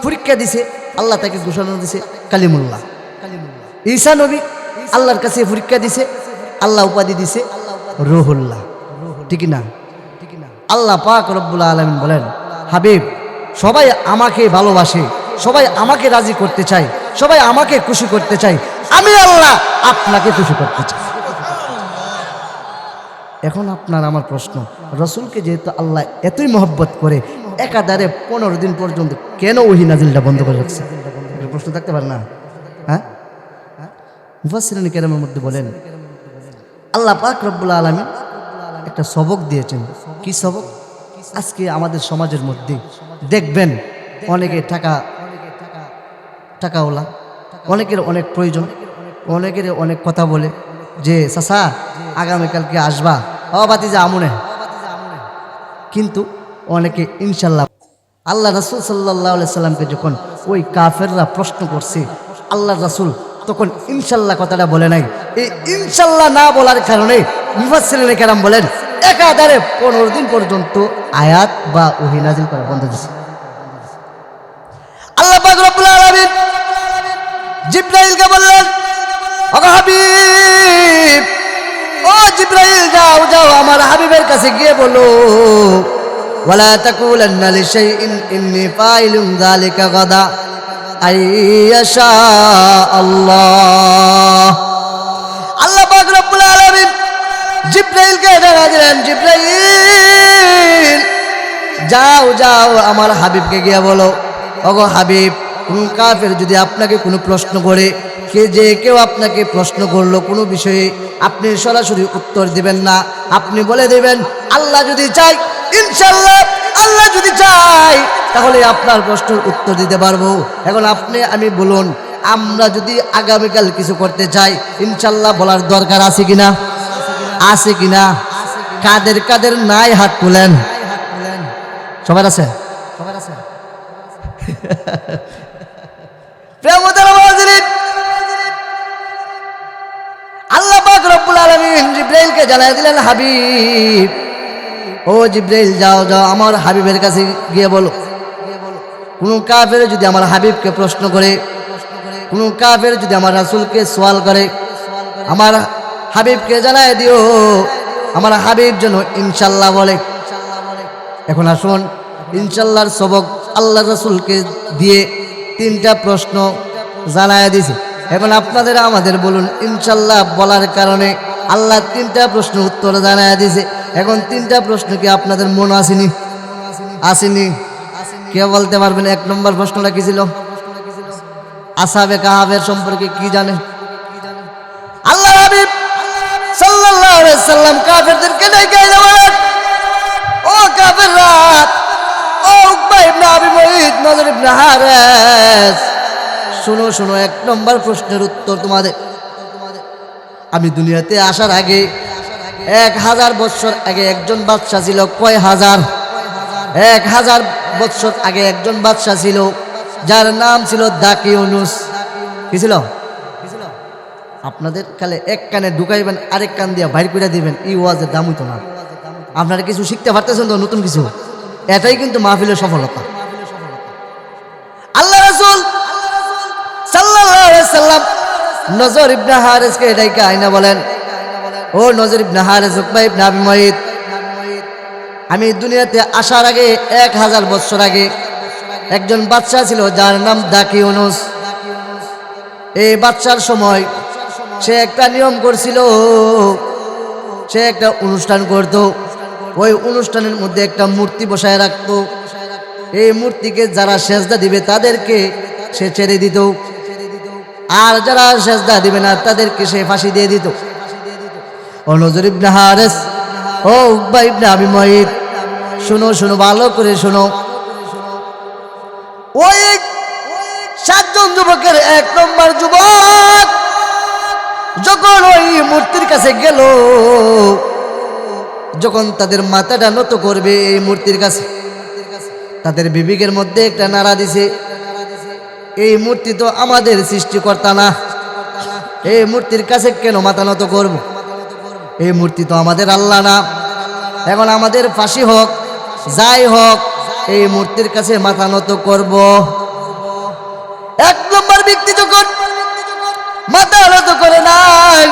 পরীক্ষা দিছে, আল্লাহ তাকে ঘোষণা দিছে কালিমুল্লাহ। ঈসা নবী আল্লাহর কাছে পরীক্ষা দিছে, আল্লাহ উপাধি দিছে রুহুল্লাহ, ঠিক না? আল্লাহ পাক রব্বুল আলামিন বলেন, হাবিব, সবাই আমাকে ভালোবাসে, সবাই আমাকে রাজি করতে চায়, সবাই আমাকে খুশি করতে চায়, আমি আল্লাহ আপনাকে খুশি করতে চাই। এখন আপনার আমার প্রশ্ন, রসুলকে যেহেতু আল্লাহ এতই মহব্বত করে, একাধারে 15 দিন পর্যন্ত কেন ওহী নাজিলটা বন্ধ করে রাখছে? প্রশ্ন থাকতে পারে না? হ্যাঁ, মুফাসসিরিন কেরামের মধ্যে বলেন, আল্লাহ পাক রব্বুল আলামিন একটা সবক দিয়েছেন। কি সবক? আজকে আমাদের সমাজের মধ্যে দেখবেন অনেকে টাকাওয়ালা, অনেকের অনেক প্রয়োজন, অনেকের অনেক কথা বলে যে চাচা আগামীকালকে আসবা, বাতিজা আমুনে, কিন্তু অনেকে ইনশাল্লাহ। আল্লাহ রাসূল সাল্লাল্লাহু আলাইহি সাল্লামকে যখন ওই কাফেররা প্রশ্ন করছে, আল্লাহ রাসূল তখন ইনশাল্লাহ কথাটা বলে নাই। এই ইনশাল্লাহ না বলার কারণে মুফাসসিরিন কেরাম বলেন, একাধারে 15 দিন পর্যন্ত আয়াত বা ওহী নাজিল করা বন্ধ দিয়েছে। আল্লাহ পাক রব্বুল আলামিন জিবরাইলকে বললেন, ও হাবিব, ও জিবরাইল, যাও যাও আমার হাবিবের কাছে গিয়ে বলো, ওয়ালা তাকুলান্না লিশাইইন ইন্নী ফাইলুন যালিকা গাদা আইয়াশা আল্লাহ। আল্লাহ পাক রব্বুল আলামিন জিবরাইলকে জানা দিলেন, জিবরাইল, যাও যাও আমার হাবিবকে গিয়ে বলো, ওগো হাবিব, কোন কাফের যদি আপনাকে কোনো প্রশ্ন করে, কেউ আপনাকে প্রশ্ন করলো কোনো বিষয়ে, আপনি সরাসরি উত্তর দিবেন না, আপনি বলে দেবেন আল্লাহ যদি চাই, ইনশাল্লাহ আল্লাহ যদি চাই তাহলে আপনার প্রশ্নের উত্তর দিতে পারবো। এখন আমি বলুন, আমরা যদি আগামীকাল কিছু করতে চাই, ইনশাল্লাহ বলার দরকার আছে কিনা? আছে কিনা? কাদের কাদের নাই হাত তুলেন। সবার আছে? সবার আছে? আল্লাহ পাক রব্বুল আলামিন জিবরাইলকে জানাই দিলেন, হাবিব, ও জিবরাইল, যাও যাও আমার হাবিবের কাছে গিয়ে বলো, কোন কাফের যদি আমার হাবিবকে প্রশ্ন করে, কোন কাফের যদি আমার রাসূলকে সওয়াল করে, আমার হাবিবকে জানাই দিও, আমার হাবিব যেন ইনশাল্লাহ বলে। এখন আসুন, ইনশাল্লাহর সবক আল্লাহ রাসূলকে দিয়ে 3টা প্রশ্ন জানায় দিয়েছে। এখন আপনাদের আমাদের বলুন, ইনশাল্লাহ বলার কারণে আল্লাহ 3টা প্রশ্ন উত্তর জানায় দিয়েছে। এখন 3টা প্রশ্ন কি আপনাদের মনে আসেনি? আসেনি? কে বলতে পারবেন 1 নম্বর প্রশ্নটা কি ছিল? আসহাবে কাহাফের সম্পর্কে কি জানে? আল্লাহ হাবিব সাল্লাল্লাহু আলাইহি সাল্লাম কাফেরদেরকে ডেকে বলেন, ও কাফেররা, ও উকবা ইবনে আবি মুঈত, নজর ইবনে হারিস, শুনো শুনো, 1 নম্বর প্রশ্নের উত্তর তোমাদের। আমি দুনিয়াতে আসার আগে 1000 বছর আগে একজন বাদশা ছিল। কয় হাজার? 1000 বছর আগে একজন বাদশা ছিল, যার নাম ছিল দাকিউনুস। কি ছিল? আপনাদের কালে এক কানে ঢুকাইবেন, আরেক কান দিয়ে বাইর করে দিবেন, এই ওয়াজের দাম হইতো না। আপনারা কিছু শিখতে পারতেছেন তো, নতুন কিছু। এটাই কিন্তু মাহফিলের সফলতা। সাল্লাম নজর ইবনে হারিসকে ডাইকা আইনা বলেন, ও নজর ইবনে হারিস, উকবা ইবনে আবি মুআইত, আমি দুনিয়াতে আসার আগে 1000 বছর আগে একজন বাদশা ছিল যার নাম দাকিউনুস। এই বাদশার সময় সে একটা নিয়ম করছিল, সে একটা অনুষ্ঠান করত। ওই অনুষ্ঠানের মধ্যে একটা মূর্তি বসায় রাখতো। এই মূর্তিকে যারা সেজদা দিবে তাদেরকে সে ছেড়ে দিত, আর যারা সেজদা দিবে না তাদেরকে সে ফাঁসি দিয়ে দিত। ও নজর ইবনে হারিস, ও উকবা ইবনে আবি মুআইত, শুনো শুনো, ভালো করে শুনো। ওই 7 জন যুবকের 1 নম্বর যুবক যখন ওই মূর্তির কাছে গেল, যখন তাদের মাথাটা নত করবে এই মূর্তির কাছে, তাদের বিবেকের মধ্যে একটা নাড়া দিছে, এই মূর্তি তো আমাদের সৃষ্টিকর্তা না, এই মূর্তির কাছে কেন মাথা নত করব? এই মূর্তি তো আমাদের আল্লাহ না। এখন আমাদের ফাঁসি হোক, যাই হোক, এই মূর্তির কাছে মাথা নত করব। 1 নম্বর ব্যক্তি যখন মাথা নত করে নাই,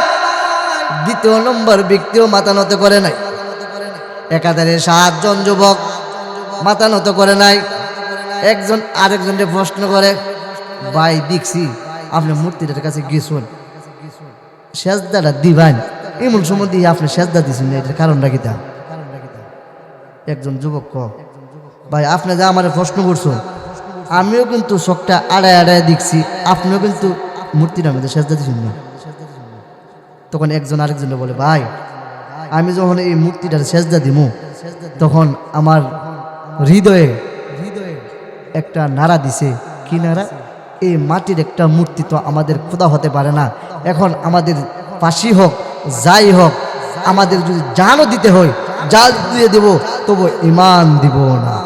2 নম্বর ব্যক্তিও মাথা নত করে নাই। একাধারে 7 জন যুবক মাথা নত করে নাই। একজন আরেকজনকে প্রশ্ন করে, ভাই দেখছি আপনি মূর্তিটার কাছে গেছেন, সেজদাটা দিবেন, এমন সময় দিয়ে আপনি সেজদা দিচ্ছেন, এটার কারণটা কি? তা একজন যুবক কয়, ভাই আপনি যা আমার প্রশ্ন করছেন, আমিও কিন্তু চোখটা আড়ায় আড়ায় দেখছি, আপনিও কিন্তু মূর্তিটার মধ্যে সেজদা দিচ্ছেন না। তখন একজন আরেকজনকে বলে, ভাই আমি যখন এই মূর্তিটার সেজদা দিব, তখন আমার হৃদয়ে একটা নাড়া দিছে। কি নাড়া? এই মাটির একটা মূর্তি তো আমাদের খোদা হতে পারে না। এখন আমাদের ফাঁসি হোক, যাই হোক, আমাদের যদি জানও দিতে হয়, জাল দিয়ে দেব, তবু ঈমান দিব না।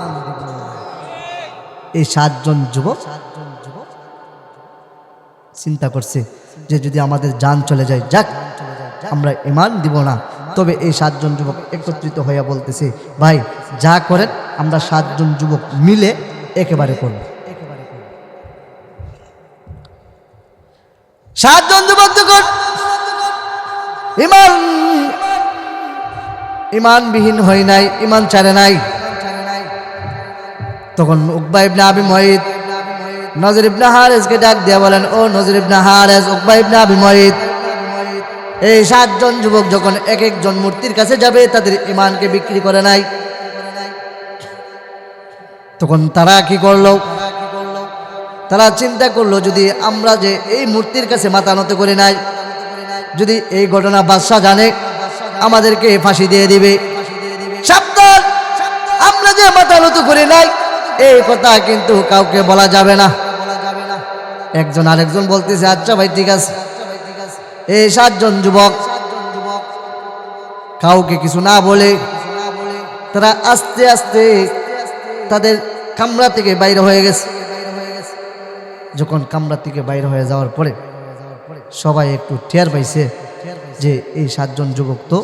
এই 7 জন যুবক চিন্তা করছে যে যদি আমাদের জান চলে যায়, যাক, আমরা ঈমান দিব না। তবে এই 7 জন যুবক একত্রিত হইয়া বলতেছে, ভাই যা করেন আমরা 7 জন যুবক মিলে একেবারে করব। 7 জন যুবক যখন ঈমানবিহীন হয় নাই, ঈমান ছাড়ে নাই, তখন উকবা ইবনে আবি মুআইত নজর ইবনে হারিসকে ডাক দিয়া বলেন, ও নজর ইবনে হারিস, উকবা ইবনে আবি মুআইত, এই 7 জন যুবক যখন এক একজন মূর্তির কাছে যাবে, তাদের ঈমানকে বিক্রি করে নাই। তখন তারা কি করলো? তারা চিন্তা করলো, যদি আমরা যে এই মূর্তির কাছে মাথা নত করে নাই, যদি এই ঘটনা বাদশা জানে, আমাদেরকে ফাঁসি দিয়ে দিবে। সাবধান, আমরা যে মাথা নত করে নাই এই কথা কিন্তু কাউকে বলা যাবে না। একজন আরেকজন বলতেছে, আচ্ছা ভাই ঠিক আছে। এই 7 জন যুবক কাউকে কিছু না বলে তারা আস্তে আস্তে তাদের কামরা থেকে বাইরে হয়ে গেছে। যখন কামরা থেকে বাইরে হয়ে যাওয়ার পরে সবাই একটু টের পাইছে যে এই 7 জন যুবক তো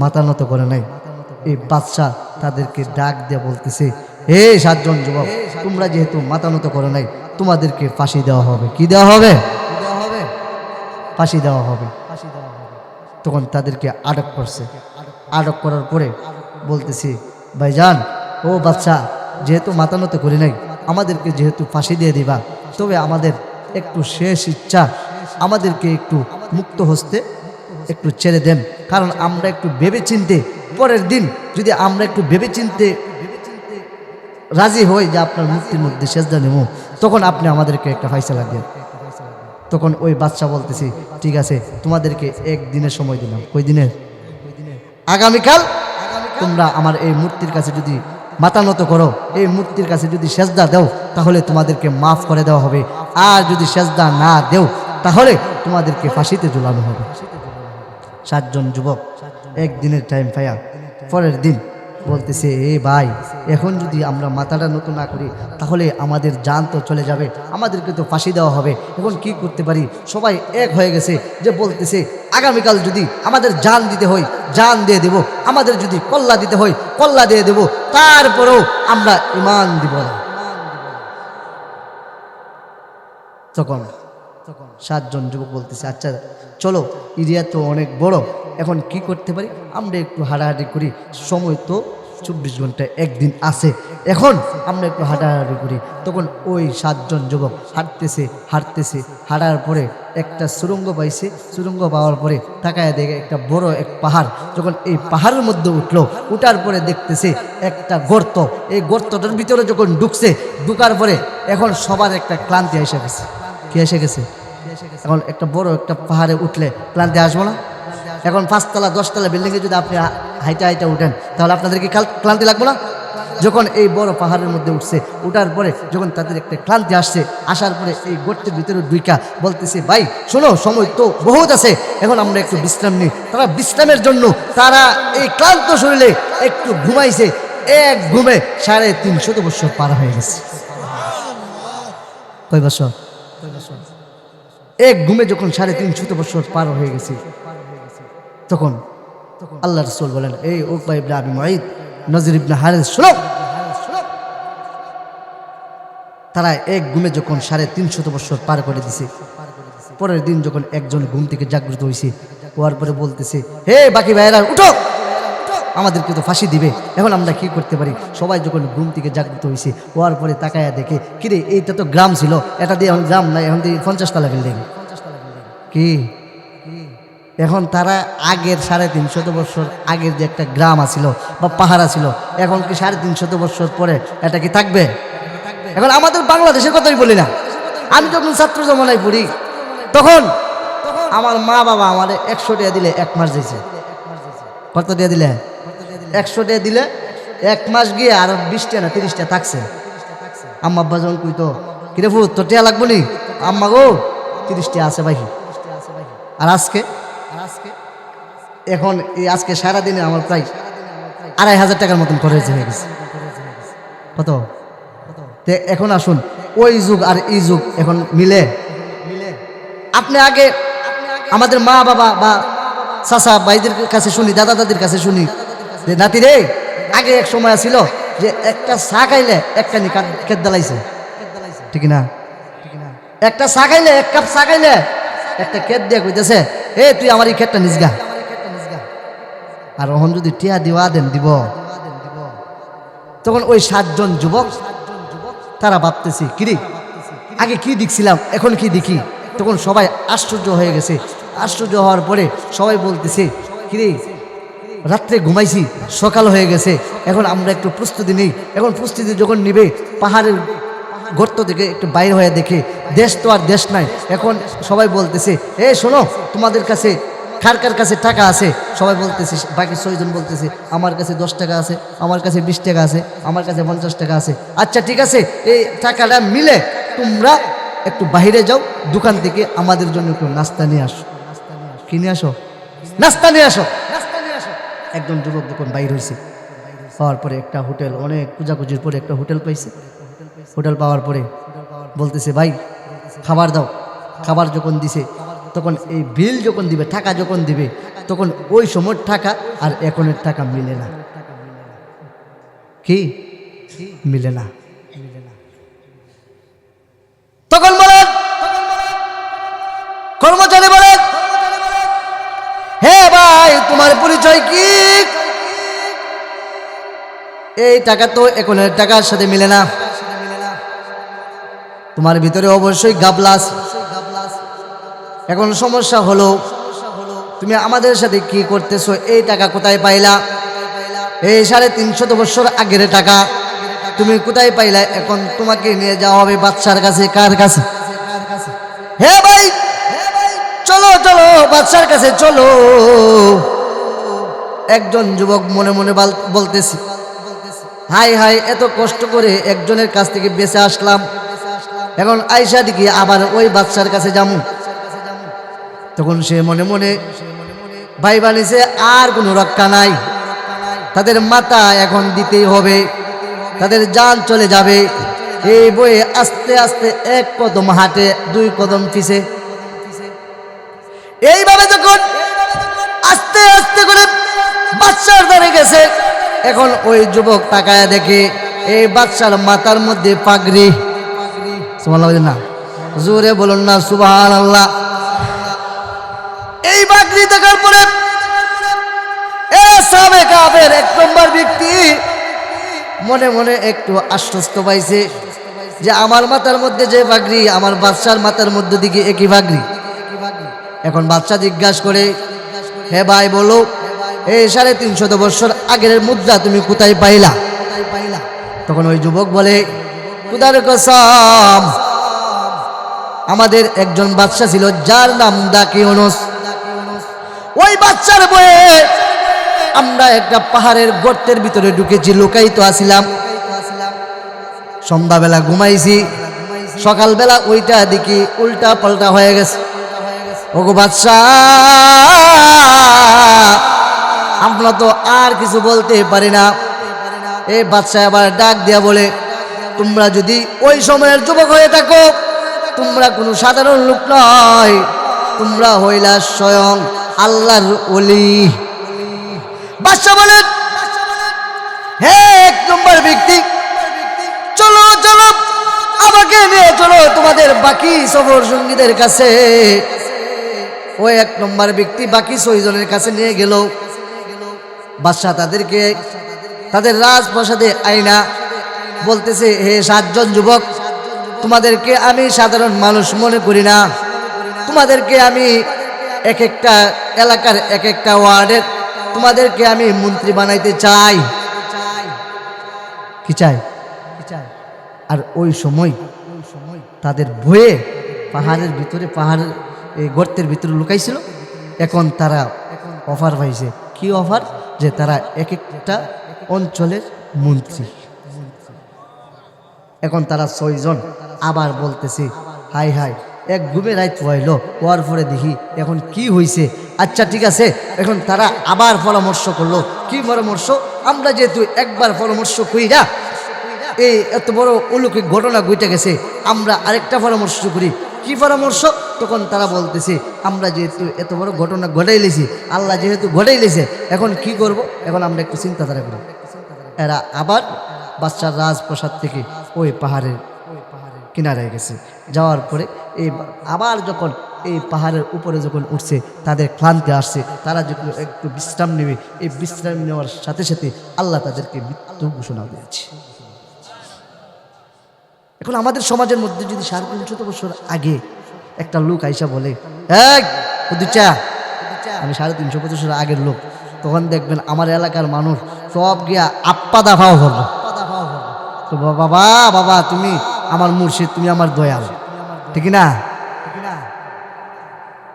মাথা নত করে নাই। এই বাদশা তাদেরকে ডাক দিয়ে বলতেছে, এই 7 জন যুবক, তোমরা যেহেতু মাথা নত করে নাই, তোমাদেরকে ফাঁসি দেওয়া হবে। কি দেওয়া হবে? ফাঁসি দেওয়া হবে। তখন তাদেরকে আটক করছে। আটক করার পরে বলতেছি, ভাইজান, ও বাদশা, যেহেতু মাথা নত করি নাই, আমাদেরকে যেহেতু ফাঁসি দিয়ে দিবা, তবে আমাদের একটু শেষ ইচ্ছা, আমাদেরকে একটু মুক্ত হস্তে একটু ছেড়ে দেন। কারণ আমরা একটু ভেবে চিনতে, পরের দিন যদি আমরা একটু ভেবে চিনতে রাজি হই যে আপনার মুক্তির মধ্যে সেজদা নেব, তখন আপনি আমাদেরকে একটা ফয়সালা দেন। তখন ওই বাদশা বলতেছি, ঠিক আছে, তোমাদেরকে 1 দিনের সময় দিলাম। কই দিনের? আগামীকাল তোমরা আমার এই মূর্তির কাছে যদি মাথা নত করো, এই মূর্তির কাছে যদি সেজদা দাও, তাহলে তোমাদেরকে মাফ করে দেওয়া হবে। আর যদি সেজদা না দেও, তাহলে তোমাদেরকে ফাঁসিতে ঝুলানো হবে। 7 জন যুবক 1 দিনের টাইম পাইয়া পরের দিন বলতেছে, এ ভাই, এখন যদি আমরা মাথাটা নতুন না করি, তাহলে আমাদের জান তো চলে যাবে, আমাদেরকে তো ফাঁসি দেওয়া হবে। এখন কি করতে পারি? সবাই এক হয়ে গেছে যে বলতেছে, আগামীকাল যদি আমাদের জান দিতে হয়, জান দিয়ে দেব, আমাদের যদি কল্লা দিতে হয়, কল্লা দিয়ে দেব, তারপরেও আমরা ঈমান দিব না। তখন সাতজন যুবক বলতেছে, আচ্ছা চলো, এরিয়া তো অনেক বড়, এখন কি করতে পারি, আমরা একটু হাঁটাহাঁটি করি, সময় তো 24 ঘন্টা একদিন আছে, এখন আমরা একটু হাঁটাহাঁটি করি। তখন ওই সাতজন যুবক হাঁটার পরে একটা সুড়ঙ্গ পাইছে, সুড়ঙ্গ পাওয়ার পরে তাকায় দেখে একটা বড় এক পাহাড়। যখন এই পাহাড়ের মধ্যে উঠার পরে দেখতেছে একটা গর্ত, এই গর্তটার ভিতরে যখন ঢুকার পরে এখন সবার একটা ক্লান্তি এসে গেছে। কি এসে গেছে? এখন একটা বড় একটা পাহাড়ে উঠলে ক্লান্তি আসবো না? এখন 5 তলা 10 তলা বিল্ডিংয়ে যদি আপনি হাইটা উঠেন, তাহলে আপনাদের কি ক্লান্তি লাগবে না? যখন এই বড় পাহাড়ের মধ্যে উঠার পরে যখন তাদের একটা ক্লান্তি আসার পরে এই গর্তের ভিতরে ঢুইকা বলতেছে, ভাই শোনো, সময় তো বহুত আছে, এখন আমরা একটু বিশ্রাম নিই। তারা বিশ্রামের জন্য তারা এই ক্লান্ত শরীরে একটু ঘুমাইছে। এক ঘুমে 350 বছর পার হয়ে গেছে। কয় বছর? এক ঘুমে যখন 350 বছর পার হয়ে গেছে, তখন আল্লাহ রাসূল বলেন, এই উকবা ইবনে আবি মুআইদ, নজির ইবনে হারিস, শোনো, তারা এক ঘুমে যখন 350 বছর পার করে দিছে, পরের দিন যখন একজন ঘুম থেকে জাগ্রত হয়েছে, হওয়ার পরে বলতেছে, হে বাকি ভাইয়েরা উঠো, আমাদেরকে তো ফাঁসি দিবে, এখন আমরা কি করতে পারি? সবাই যখন ঘুম থেকে জাগ্রত হয়েছে, হওয়ার পরে তাকায়া দেখে, কিরে এইটা তো গ্রাম ছিল, এটা দিয়ে এখন গ্রাম নাই, এখন দিয়ে 50 তলা বিল্ডিং। কি এখন তারা আগের 350 বছর আগের যে একটা গ্রাম আছিল বা পাহাড় ছিল, এখন কি 350 বছর পরে এটা কি থাকবে? এখন আমাদের বাংলাদেশের কথাই বলি না, আমি যখন ছাত্র জমানায় পড়ি, তখন আমার মা বাবা আমার 100 টাকা দিলে 1 মাস দিয়েছে। কত টাকা দিলে? 100 টাকা দিলে 1 মাস গিয়ে আর 20 টাকা না 30 টাকা থাকছে। আম্মা আব্বা যখন কইতো, কিরে ফুট তোর টাকা লাগবো নি? আম্মা গো 30 টাকা আছে ভাই। আর আজকে এখন আজকে সারাদিনে আমার প্রায় 2500 টাকার মতন খরচ হয়ে গেছে। কত? এখন আসুন, ওই যুগ আর এই যুগ এখন মিলে? আপনি আগে আমাদের মা বাবা বা চাচা ভাইদের কাছে শুনি, দাদা দাদির কাছে শুনি যে, নাতি রে, আগে এক সময় ছিল যে একটা চা খাইলে একটা নি খেত দালাইছে, ঠিক না? একটা চা খাইলে, 1 কাপ চা খাইলে একটা ক্ষেত দিয়ে কইতেছে, এ তুই আমার এই ক্ষেতটা নিজগা। আর ওহন যদি টিয়া দিওয়া দেন দিব, তখন ওই 7 জন যুবক তারা ভাবতেছি, কিরে আগে কি দেখছিলাম এখন কি দেখি? তখন সবাই আশ্চর্য হয়ে গেছে। আশ্চর্য হওয়ার পরে সবাই বলতেছে, কিরে রাত্রে ঘুমাইছি, সকাল হয়ে গেছে, এখন আমরা একটু প্রস্তুতি নেই। এখন প্রস্তুতি যখন নিবে, পাহাড়ের গর্ত থেকে একটু বাইরে হয়ে দেখে দেশ তো আর দেশ নাই। এখন সবাই বলতেছে, এ শোনো, তোমাদের কাছে কার কাছে টাকা আছে? সবাই বলতেছে, বাকি 6 জন বলতেছে, আমার কাছে 10 টাকা আছে, আমার কাছে 20 টাকা আছে, আমার কাছে 50 টাকা আছে। আচ্ছা ঠিক আছে, এই টাকাটা মিলে তোমরা একটু বাইরে যাও, দোকান থেকে আমাদের জন্য একটু নাস্তা নিয়ে আসো। কি নিয়ে আসো? নাস্তা নিয়ে আসো। একজন যুবক যখন বাইর হয়েছে, পাওয়ার পরে একটা হোটেল, অনেক পূজাপুজির পরে একটা হোটেল পাইছে। হোটেল পাওয়ার পরে বলতেছে, ভাই খাবার দাও। খাবার যখন দিছে, তখন এই বিল যখন দিবে, টাকা যখন দিবে, তখন ওই সময়ের টাকা আর এখনের টাকা মিলে না। কি মিলে না? তখন বলেন, কর্মচারী বলেন, হে ভাই তোমার পরিচয় কি? এই টাকা তো এখনের টাকার সাথে মিলে না, তোমার ভিতরে অবশ্যই গাবলা আছে। এখন সমস্যা হলো, তুমি আমাদের সাথে কি করতেছো? এই টাকা কোথায় পাইলা? এই 350 বছর আগের টাকা তুমি কোথায় পাইলা? এখন তোমাকে নিয়ে যাওয়া হবে বাদশার কাছে। কার কাছে? হে ভাই চলো চলো বাদশার কাছে চলো। একজন যুবক মনে মনে বলতেছে, হাই হাই, এত কষ্ট করে একজনের কাছ থেকে বেঁচে আসলাম, এখন আয়সা দিকে আবার ওই বাদশার কাছে যাবো। তখন সে মনে মনে ভাই বানিয়েছে, আর কোনো রক্ষা নাই, তাদের মাথা এখন দিতেই হবে, তাদের জান চলে যাবে। এই বয়ে আস্তে আস্তে 1 কদম হাঁটে, 2 কদম পিছে। এইভাবে যখন আস্তে আস্তে করে বাদশার দ্বারে গেছে, এখন ওই যুবক তাকায় দেখে এই বাদশার মাথার মধ্যে পাগড়ি। সুবহানাল্লাহ না? জোরে বলুন না সুবহানাল্লাহ। এই বাকরি দেখার পরে সাহাবে কাফের 1 নম্বর ব্যক্তি মনে মনে একটু আশ্বস্ত পাইছে যে আমার মাথার মধ্যে যে বাকরি আমার বাদশার মাথার মধ্যে দিকে একই বাকরি। এখন বাদশা জিজ্ঞাসা করে, হে ভাই বলো, এই 350 বছর আগের মুদ্রা তুমি কোথায় পাইলা? তখন ওই যুবক বলে, খোদার কসম, আমাদের একজন বাদশা ছিল যার নাম দাকিউনুস। ওই বাদশার বয়ে আমরা একটা পাহাড়ের গর্তের ভিতরে ঢুকেছি, লুকায়িত আছিলাম। সন্ধ্যাবেলা ঘুমাইছি, সকালবেলা ওইটা দেখি উল্টা পাল্টা হয়ে গেছে। ওগো বাদশা, আমরা তো আর কিছু বলতে পারি না। এই বাদশা আবার ডাক দিয়া বলে, তোমরা যদি ওই সময়ের যুবক হয়ে থাকো, তোমরা কোনো সাধারণ লোক নয়, তোমরা হইলা স্বয়ং আল্লাহর ওলি। বাদশা বলেন, হে 1 নম্বর ব্যক্তি, চলো চলো, আমাকে নিয়ে চলো তোমাদের বাকি সফর সঙ্গীদের কাছে। ওই 1 নম্বর ব্যক্তি বাকি 6 জনের কাছে নিয়ে গেল। বাদশা তাদেরকে তাদের রাজপ্রাসাদে আইনা বলতেছে, হে 7 জন যুবক, তোমাদেরকে আমি সাধারণ মানুষ মনে করি না, তোমাদেরকে আমি এক একটা এলাকার এক একটা ওয়ার্ডের তোমাদেরকে আমি মন্ত্রী বানাইতে চাই। কি চাই? আর ওই সময় তাদের ভয়ে পাহাড়ের ভিতরে, পাহাড়ের এই গর্তের ভিতরে লুকাইছিল। এখন তারা অফার পাইছে। কি অফার? যে তারা এক একটা অঞ্চলের মন্ত্রী। এখন তারা 6 জন আবার বলতেছে, হাই হাই, এক ঘুমে রাত হইল, হওয়ার পরে দেখি এখন কি হয়েছে। আচ্ছা ঠিক আছে, এখন তারা আবার পরামর্শ করলো। কি পরামর্শ? আমরা যেহেতু একবার পরামর্শ কইরা এই এত বড় অলৌকিক ঘটনা ঘটে গেছে, আমরা আরেকটা পরামর্শ করি। কি পরামর্শ? তখন তারা বলতেছে, আমরা যেহেতু এত বড় ঘটনা ঘটাই লেছি, আল্লাহ যেহেতু ঘটাই লেছে, এখন কি করব? এখন আমরা একটু চিন্তাধারা করি। এরা আবার বাদশার রাজপ্রাসাদ থেকে ওই পাহাড়ের কিনারায় গেছে। যাওয়ার পরে এই আবার যখন এই পাহাড়ের উপরে যখন উঠছে, তাদের ক্লান্তি আসছে, তারা যখন একটু বিশ্রাম নেবে, এই বিশ্রাম নেওয়ার সাথে সাথে আল্লাহ তাদেরকে মৃত্যু ঘোষণা দিয়েছে। এখন আমাদের সমাজের মধ্যে যদি 350 বছর আগে একটা লোক আইসা বলে, আমি 350 বছর আগের লোক, তখন দেখবেন আমার এলাকার মানুষ সব গিয়া আপ্পা দাফাও করবো। তো বাবা বাবা, তুমি আমার মুর্শিদ, তুমি আমার দয়াল, ঠিক না?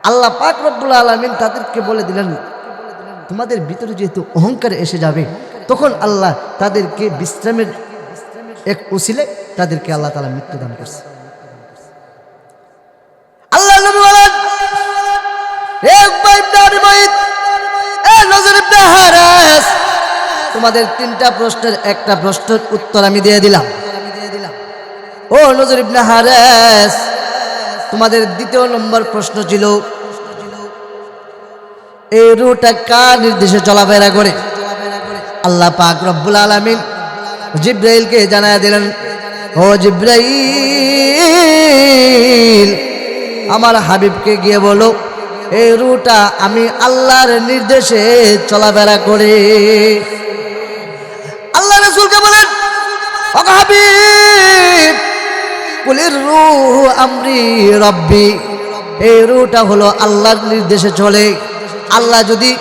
আল্লাহ পাক রব্বুল আলামিন তাদেরকে বলে দিলেন, তোমাদের ভিতরে যেহেতু অহংকার এসে যাবে, তখন আল্লাহ তাদেরকে বিশ্রামের এক উসিলে তাদেরকে আল্লাহ তাআলা মৃত্যু দান করছে। আল্লাহ নবী বলেন, তোমাদের 3টা প্রশ্নের একটা প্রশ্নের উত্তর আমি দিয়ে দিলাম। ও নজর ইবনে হারেস, তোমাদের 2য় নম্বর প্রশ্ন ছিল, এই রূহটা কার নির্দেশে চলাফেরা করে? আল্লাহ পাক রব্বুল আলামিন জিব্রাইলকে জানায়া দিলেন, ও জিব্রাইল, আমার হাবিবকে গিয়ে বলো, এই রূহটা আমি আল্লাহর নির্দেশে চলাফেরা করে। আল্লাহ রাসূলকে বলেন, ও হাবিব, কুলির রূহ আমরি রব্বি, এই রূহটা হলো আল্লাহর নির্দেশে চলে। আল্লাহ যদি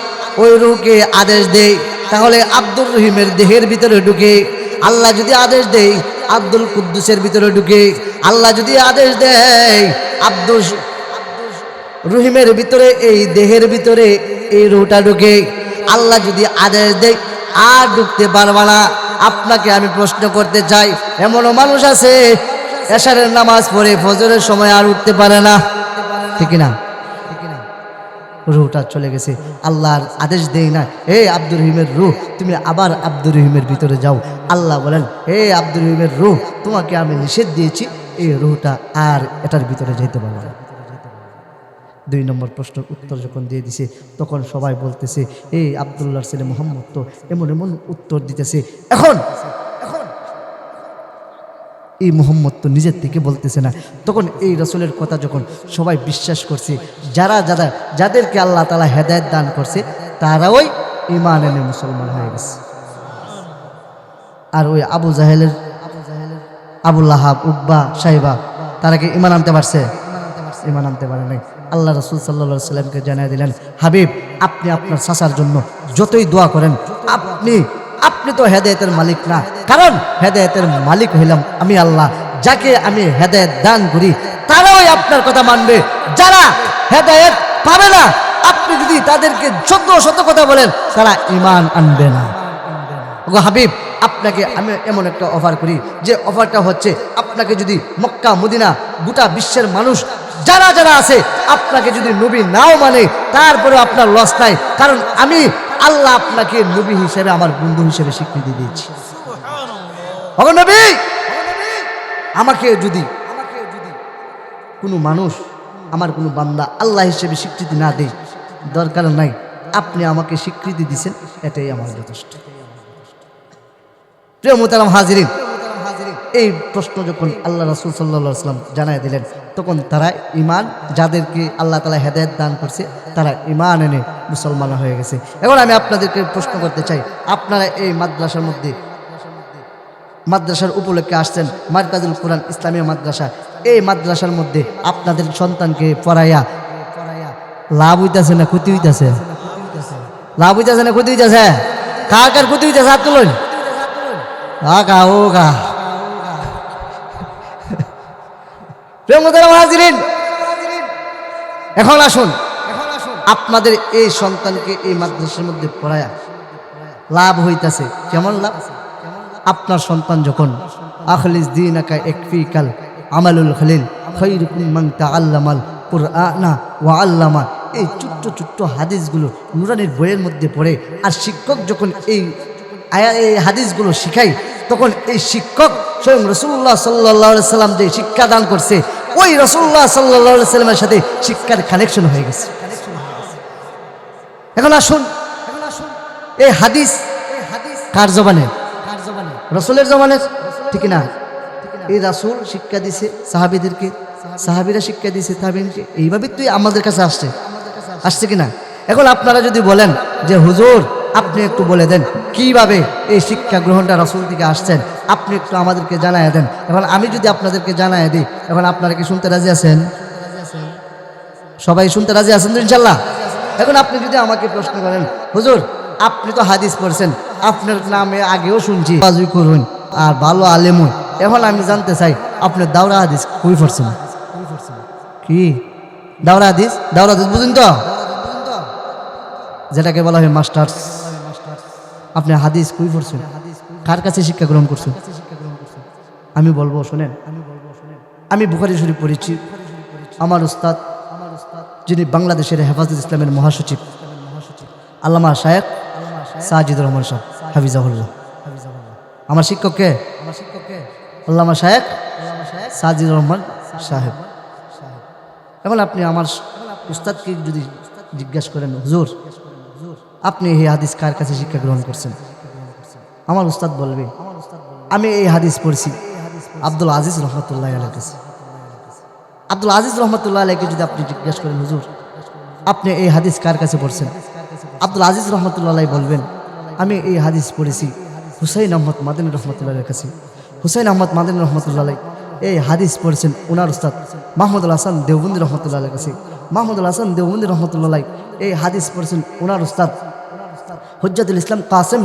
ওই রূহকে আদেশ দেয়, তাহলে আব্দুর রহিমের দেহের ভিতরে ঢুকে। আল্লাহ যদি আদেশ দেয়, আব্দুল কুদ্দুসের ভিতরে ঢুকে। আল্লাহ যদি আদেশ দেয়, আব্দুল রহিমের ভিতরে, এই দেহের ভিতরে এই রূহটা ঢুকে। আল্লাহ যদি আদেশ দেয়, আর ঢুকতে পারবা না। আপনাকে আমি প্রশ্ন করতে চাই, এমনও মানুষ আছে এশারের নামাজ পড়ে ফজরের সময় আর উঠতে পারে না, ঠিক না? রূহটা চলে গেছে, আল্লাহর আদেশ দেয় না, হে আব্দুর রহিমের রূহ, তুমি আবার আব্দুর রহিমের ভিতরে যাও। আল্লাহ বলেন, হে আব্দুর রহিমের রূহ, তোমাকে আমি নিষেধ দিয়েছি, এই রূহটা আর এটার ভিতরে যেতে পারবে না। 2 নম্বর প্রশ্নের উত্তর যখন দিয়ে দিছে, তখন সবাই বলতেছে, এই আব্দুল্লাহর ছেলে মুহাম্মদ তো এমন এমন উত্তর দিতেছে। এখন এই মুহাম্মদ তো নিজের থেকে বলতেছে না। তখন এই রাসূলের কথা যখন সবাই বিশ্বাস করছে, যাদেরকে আল্লাহ তাআলা হেদায়েত দান করছে তারাও ঈমান এনে মুসলমান হয়ে গেছে। আর ওই আবু জাহেলের, আবু লাহাব, উকবা, সাইবা, তারা কি ঈমান আনতে পারছে? ঈমান আনতে পারে নাই। আল্লাহ রাসূল সাল্লাল্লাহু আলাইহি সাল্লামকে জানিয়ে দিলেন, হাবিব আপনি আপনার চাচার জন্য যতই দোয়া করেন, আপনি তো হেদায়েতের মালিক না, কারণ হেদায়েতের মালিক হইলাম আমি আল্লাহ। যাকে আমি হেদায়েত দান করি তারাই আপনার কথা মানবে, যারা হেদায়েত পাবে না আপনি যদি তাদেরকে যত শত কথা বলেন তারা ঈমান আনবে না। ওগো হাবিব, আপনাকে আমি এমন একটা অফার করি, যে অফারটা হচ্ছে আপনাকে যদি মক্কা মদিনা গোটা বিশ্বের মানুষ যারা যারা আছে আপনাকে যদি নবী নাও মানে তারপরে আপনার লস নাই, কারণ আমি আল্লাহ আপনাকে নবী হিসেবে আমার বন্ধু হিসেবে স্বীকৃতি দিয়েছি। ওগো নবী, আমাকে যদি কোনো মানুষ, আমার কোনো বান্দা আল্লাহ হিসেবে স্বীকৃতি না দেয়, দরকার নাই, আপনি আমাকে স্বীকৃতি দিয়েছেন, এটাই আমার যথেষ্ট। প্রিয় মুহতারাম হাজিরিন, এই প্রশ্ন যখন আল্লাহ রাসূল সাল্লাল্লাহু আলাইহি ওয়াসাল্লাম জানায় দিলেন, তখন তারা ঈমান, যাদেরকে আল্লাহ তাআলা হেদায়েত দান করছে তারা ঈমান এনে মুসলমান হয়ে গেছে। এখন আমি আপনাদেরকে প্রশ্ন করতে চাই, আপনারা এই মাদ্রাসার মধ্যে, মাদ্রাসার উপলক্ষে আসছেন, মারকাজুল কোরআন ইসলামিয়া মাদ্রাসা, এই মাদ্রাসার মধ্যে আপনাদের সন্তানকে পড়াইয়া লাভ হইতেছে না ক্ষতি হইতেছে? লাভ হইতেছে না ক্ষতি হইতেছে? কার কার ক্ষতি হইতেছে হাত তুলুন। এখন আসুন, আপনাদের এই সন্তানকে এই মাদ্রাসার মধ্যে পড়ায়া লাভ হইতাছে কেমন লাভ? আপনার সন্তান যখন আখলিস দীনাকা ইয়াকফিকাল আমালুল খলিল খায়রুকুম মান তাআল্লামাল কুরআনা ওয়া আল্লামা, এই ছোট্ট ছোট্ট হাদিসগুলো নুরানির বইয়ের মধ্যে পড়ে, আর শিক্ষক যখন এই হাদিসগুলো শিখাই, তখন এই শিক্ষক স্বয়ং রাসূলুল্লাহ সাল্লাল্লাহু আলাইহি সাল্লাম যে শিক্ষা দান করছে, ওই রাসূলুল্লাহ সাল্লাল্লাহু আলাইহি সাল্লামের সাথে শিক্ষার কানেকশন হয়ে গেছে। এখন আসুন, এই হাদিস কার জবানে? রাসূলের জবানে, ঠিক না? এই রাসূল শিক্ষা দিছে সাহাবীদেরকে, সাহাবীরা শিক্ষা দিছে তাবেঈনকে, এইভাবে তুই আমাদের কাছে আসছে কিনা? এখন আপনারা যদি বলেন যে হুজুর আপনি একটু বলে দেন কিভাবে এই শিক্ষা গ্রহণটা রাসূল থেকে আসছেন, আপনি একটু আমাদেরকে জানায় দেন। এখন আমি যদি আপনাদেরকে জানায় দিই, এখন আপনারা কি শুনতে রাজি আছেন? সবাই শুনতে রাজি আছেন তো ইনশাল্লাহ? এখন আপনি যদি আমাকে প্রশ্ন করেন, হুজুর আপনি তো হাদিস পড়ছেন, আপনার নামে আগেও শুনছি ওয়াজই করুন আর ভালো আলেম, এখন আমি জানতে চাই আপনি দাওরা হাদিস কই পড়ছেন? কি দাওরা হাদিস? দাওরা হাদিস বুঝুন তো, যেটাকে বলা হয় মাস্টার্স। আপনি হাদিস কই পড়ছেন? কার কাছে শিক্ষা গ্রহণ করছেন? আমি বলবো শোনেন, আমি বুখারী শরীফ পড়েছি। আমার উস্তাদ, যিনি বাংলাদেশের হেফাজত ইসলামের মহাসচিব আল্লামা শায়েখ সাজিদুর রহমান সাহেব হাফিজাহুল্লাহ, আমার শিক্ষককে আল্লামা শায়েখ সাজিদুর রহমান সাহেব। এখন আপনি আমার উস্তাদকে যদি জিজ্ঞাসা করেন, হুজুর আপনি এই হাদিস কার কাছে শিক্ষা গ্রহণ করছেন? আমার উস্তাদ বলবে আমি এই হাদিস পড়ছি আব্দুল আজিজ রহমতুল্লাহ আলাইহির কাছে। আব্দুল আজিজ রহমতুল্লাহ আলাইহিকে যদি আপনি জিজ্ঞাসা করেন, হুজুর আপনি এই হাদিস কার কাছে পড়ছেন? আব্দুল আজিজ রহমতুল্লাহ আলাইহি বলবেন আমি এই হাদিস পড়েছি হুসাইন আহমদ মাদানী রহমতুল্লাহের কাছে। হুসাইন আহমদ মাদানী রহমতুল্লাহ আলাইহি এই হাদিস পড়েছেন ওনার উস্তাদ মাহমুদুল হাসান দেওবন্দি রহমতুল্লাহ আলাইহির কাছে। মাহমুদুল হাসান দেওবন্দি রহমতুল্লাহ আলাইহি এই হাদিস পড়েছেন ওনার উস্তাদ হুজ্জাতুল ইসলাম কাসেম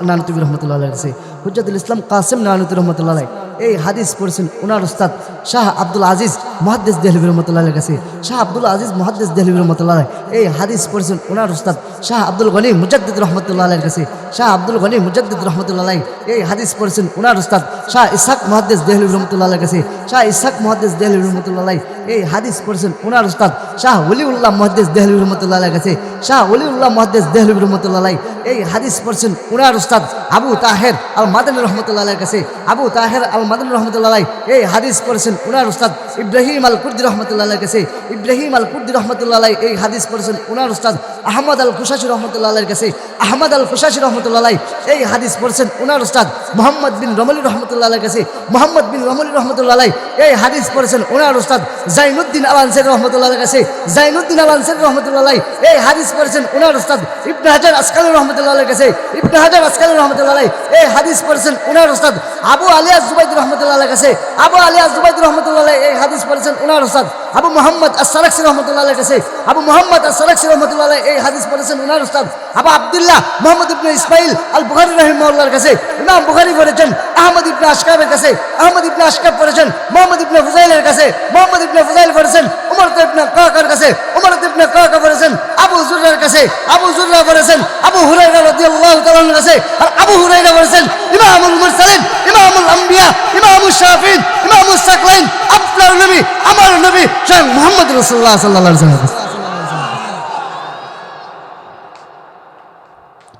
নানুতুবি রহমতুল্লাহ আলাইহির কাছে। হুজ্জাতুল ইসলাম কাসেম নানুতুবি রহমতুল্লাহ আলাইহি এই হাদিস পড়েছেন ওনার উস্তাদ শাহ আব্দুল আজিজ মুহাদ্দিস দেহলভী রহমতুল্লাহ আলাইহির কাছে। শাহ আব্দুল আজিজ মুহাদ্দিস দেহলভী রহমতুল্লাহ আলাইহি এই হাদিস পড়েছেন ওনার উস্তাদ শাহ আব্দুল গনি মুজাদ্দিদ রহমতুল্লাহ আলাইহির কাছে। শাহ আব্দুল গনি মুজাদ্দিদ রহমতুল্লাহ আলাইহি এই হাদিস পড়েছেন ওনার উস্তাদ শাহ ইসহাক মুহাদ্দিস দেহলভী রহমতুল্লাহ আলাইহির কাছে। শাহ ইসহাক মুহাদ্দিস দেহলভী রহমতুল্লাহ আলাইহি এই হাদিস পড়েছেন ওনার উস্তাদ শাহ ওলিউল্লাহ মুহাদ্দিস দেহলভী রহমতুল্লাহ আলাইহির কাছে। শাহ ওলিউল্লাহ মুহাদ্দিস দেহলভী রহমতুল্লাহ আলাইহি এই হাদিস পড়েছেন ওনার উস্তাদ আবু তাহের আল মাদানী রহমতুল্লাহ আলাইহির কাছে। আবু তাহের আল মাদানী রহমতুল্লাহ আলাইহি এই হাদিস পড়েছেন ওনার উস্তাদ ইব্রাহিম আল কুর্দি রহমতুল্লাহ আলাইহির কাছে। ইব্রাহিম আল কুর্দি রহমতুল্লাহ আলাইহি এই হাদিস পড়েছেন ওনার উস্তাদ আহমদ আল খুশাশি রহমতুল্লাহ আলাইহির কাছে। আহমদ আল খুশাশি রহমতুল্লাহ আলাইহি এই হাদিস পড়েছেন ওনার উস্তাদ মোহাম্মদ বিন রমলি রহমতুল্লাহ আলাইহির কাছে। মোহাম্মদ বিন রমলি রহমতুল্লাহ আলাইহি এই হাদিস পড়েছেন ওনার উস্তাদ জাইনুদ্দিন আল আনসারী রহমতুল্লাহ আলাইহির কাছে। জাইনুদ্দিন আল আনসারী রহমতুল্লাহ আলাইহি এই হাদিস পড়েছেন ওনার উস্তাদ ইবনে হাজার আসকালী রহমতুল্লাহ আলাইহির কাছে। ইবনে হাজার আসকালী রহমতুল্লাহ আলাইহি এই হাদিস পড়েছেন ওনার উস্তাদ আবু আলিয়া জুবাইদ রহমতুল্লাহ আলাইহির কাছে। আবু আলিয়া জুবাইদ রহমতুল্লাহ আলাইহি এই হাদিস পড়েছেন ওনার উস্তাদ আবু মুহাম্মদ আস-সারাকসি রহমতুল্লাহ আলাইহির কাছে। আবু মুহাম্মদ আস-সারাকসি রহমতুল্লাহ আলাইহি এই হাদিস পড়েছেন ওনার উস্তাদ আবু আব্দুল্লাহ মুহাম্মদ ইবনে ইসমাঈল আল বুখারী রাহিমাহুল্লাহর কাছে। ইমাম বুখারী পড়েছেন আহমদ ইবনে আশকাবের কাছে। আহমদ ইবনে আশকাব পড়েছেন মুহাম্মদ ইবনে ফুজাইলের কাছে। মুহাম্মদ ইবনে ফুজাইল পড়েছেন উমর ইবনে কাকার কাছে। উমর ইবনে কাকা পড়েছেন আবু যুররার কাছে। আবু যুররা পড়েছেন আবু হুরায়রা রাদিয়াল্লাহু তাআলা আনহু কাছে। আর আবু হুরায়রা পড়েছেন ইমামুল মুরসালিন ইমামুল আম্বিয়া ইমামুশ শাফিঈন ইমামুস সাকলাইন আপনার নবী আমার নবী স্বয়ং মুহাম্মদ রাসূলুল্লাহ সাল্লাল্লাহু আলাইহি ওয়াসাল্লাম।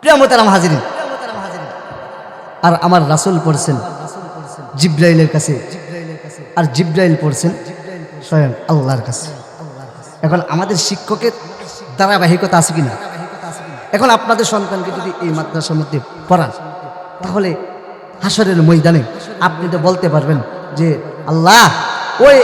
প্রিয় মুহতারাম হাজিরিন, আর আমার রাসূল পড়ছেন জিবরাইলের কাছে, আর জিবরাইল পড়ছেন স্বয়ং আল্লাহর কাছে। এখন আমাদের শিক্ষকের ধারাবাহিকতা আছে কিনা? এখন আপনাদের সন্তানকে যদি এই মাদ্রাসার মধ্যে পড়ান, তাহলে হাসরের ময়দানে আপনি তো বলতে পারবেন যে আল্লাহ ওই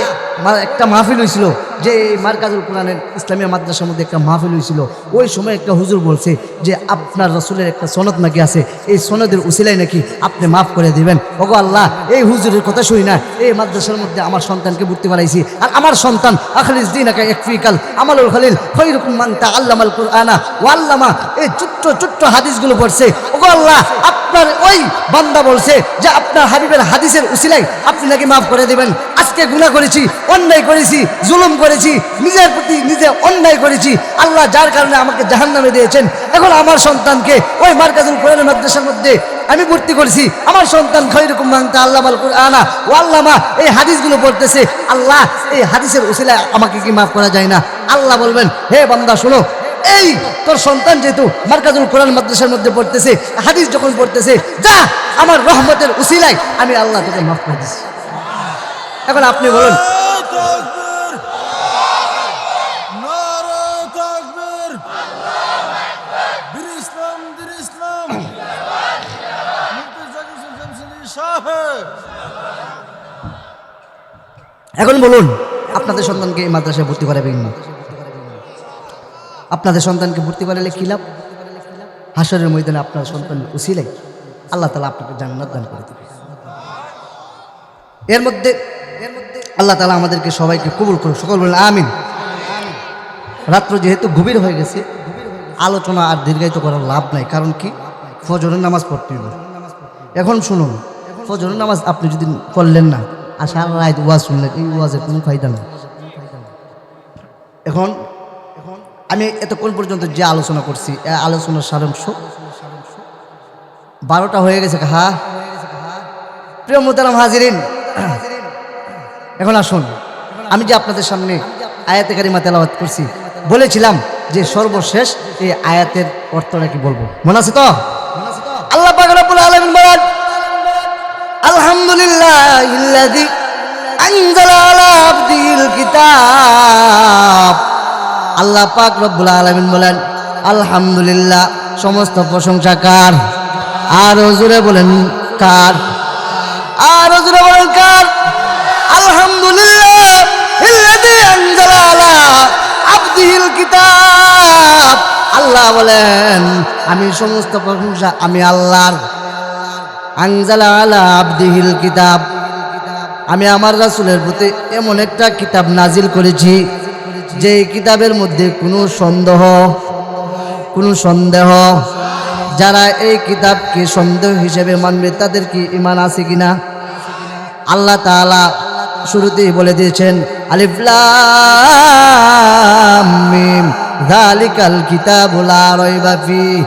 একটা মাহফিল হয়েছিল, যে এই মারকাজুল কোরআনের ইসলামিয়া মাদ্রাসার মধ্যে একটা মাহফিল হয়েছিল, ওই সময় একটা হুজুর বলছে যে আপনার রাসূলের একটা সনদ নাকি আছে, এই সনদের উসিলায় নাকি আপনি মাফ করে দিবেন। ওগো আল্লাহ, এই হুজুরের কথা শুনি না এই মাদ্রাসার মধ্যে আমার সন্তানকে ভর্তি বানাইছি, আর আমার সন্তান আখলিস দীনাকা ইয়াকফিকাল আমালুল খলিল খায়রুকুম মান তাআল্লামাল কুরআনা ওয়া আল্লামা এই ছোট্ট ছোট্ট হাদিসগুলো পড়ছে। ওগো আল্লাহ, আপনার ওই বান্দা বলছে যে আপনার হাবিবের হাদিসের উসিলায় আপনি নাকি মাফ করে দিবেন। আজকে গুনাহ করেছি, অন্যায় করেছি, জুলুম করেছি, নিজের প্রতি নিজে অন্যায় করেছি আল্লাহ, যার কারণে আমাকে জাহান্নামে দিয়েছেন। এখন আমার সন্তানকে ওই মারকাজুল কোরআন মাদ্রাসার মধ্যে আমি ভর্তি করেছি, আমার সন্তান খায়রুকুম মান তাআল্লামাল কুরআনা ওয়া আল্লামা এই হাদিসগুলো পড়তেছে। আল্লাহ, এই হাদিসের উসিলায় আমাকে কি মাফ করা যায় না? আল্লাহ বলবেন, হে বান্দা শোনো, এই তোর সন্তান যেহেতু মারকাজুল কোরআন মাদ্রাসার মধ্যে পড়তেছে, হাদিস যখন পড়তেছে, যা আমার রহমতের উসিলায় আমি আল্লাহ তোকে মাফ করে দিচ্ছি। এখন আপনি বলুন, এখন বলুন আপনাদের সন্তানকে এই মাদ্রাসায় ভর্তি করাবেন না? আপনাদের সন্তানকে ভর্তি করালে কি লাভ? হাসরের ময়দানে আপনার সন্তানের উসিলায় আল্লাহ তাআলা আপনাকে জান্নাত দান করে দেবে। এর মধ্যে আল্লাহ তাআলা আমাদেরকে সবাইকে কবুল করুন, সকল বলেন আমিন। রাত্র যেহেতু গভীর হয়ে গেছে, আলোচনা আর দীর্ঘায়িত করার লাভ নাই, কারণ কি ফজরের নামাজ পড়তে হবে। এখন শুনুন, ফজরের নামাজ আপনি যদি পড়লেন না আর সারা রাত ওয়াজ শুনলেন, এই ওয়াজের কোনো ফায়দা নেই। এখন আমি এতক্ষণ পর্যন্ত যে আলোচনা করছি, আলোচনার সারাংশ 12টা হয়ে গেছে। হ্যাঁ প্রিয় মুহতারাম হাজিরিন, এখন আসুন, আমি যে আপনাদের সামনে আয়াতে কারিমা তেলাওয়াত করছি, বলেছিলাম যে সর্বশেষ এই আয়াতের অর্থটা কি বলবো, মনে আছে তো? আল্লাহ পাক রব্বুল আলামিন বলেন, আলহামদুলিল্লাহিল্লাযী আনজালা আলা আবদিহিল কিতাব। আল্লাহ পাক রব্বুল আলামিন বলেন আলহামদুলিল্লাহ, সমস্ত প্রশংসা কার? আরো জোরে বলেন কার? আরো জোরে বলেন কার? আলহামদুলিল্লাহিল্লাযী আনজালা আলা আবদিহিল কিতাব। আল্লাহ বলেন আমি সমস্ত প্রশংসা আমি আল্লাহর। আনজালা আলা আবদিহিল কিতাব, আমি আমার রাসূলের প্রতি এমন একটা কিতাব নাজিল করেছি যে কিতাবের মধ্যে কোনো সন্দেহ যারা এই কিতাবকে সন্দেহ হিসেবে মানবে তাদের কি ঈমান আছে কিনা? আল্লাহ তাআলা শুরুতেই বলে দিয়েছেন আলিফ লাম মিম যালিকাল কিতাবু লা রাইবা ফিহি।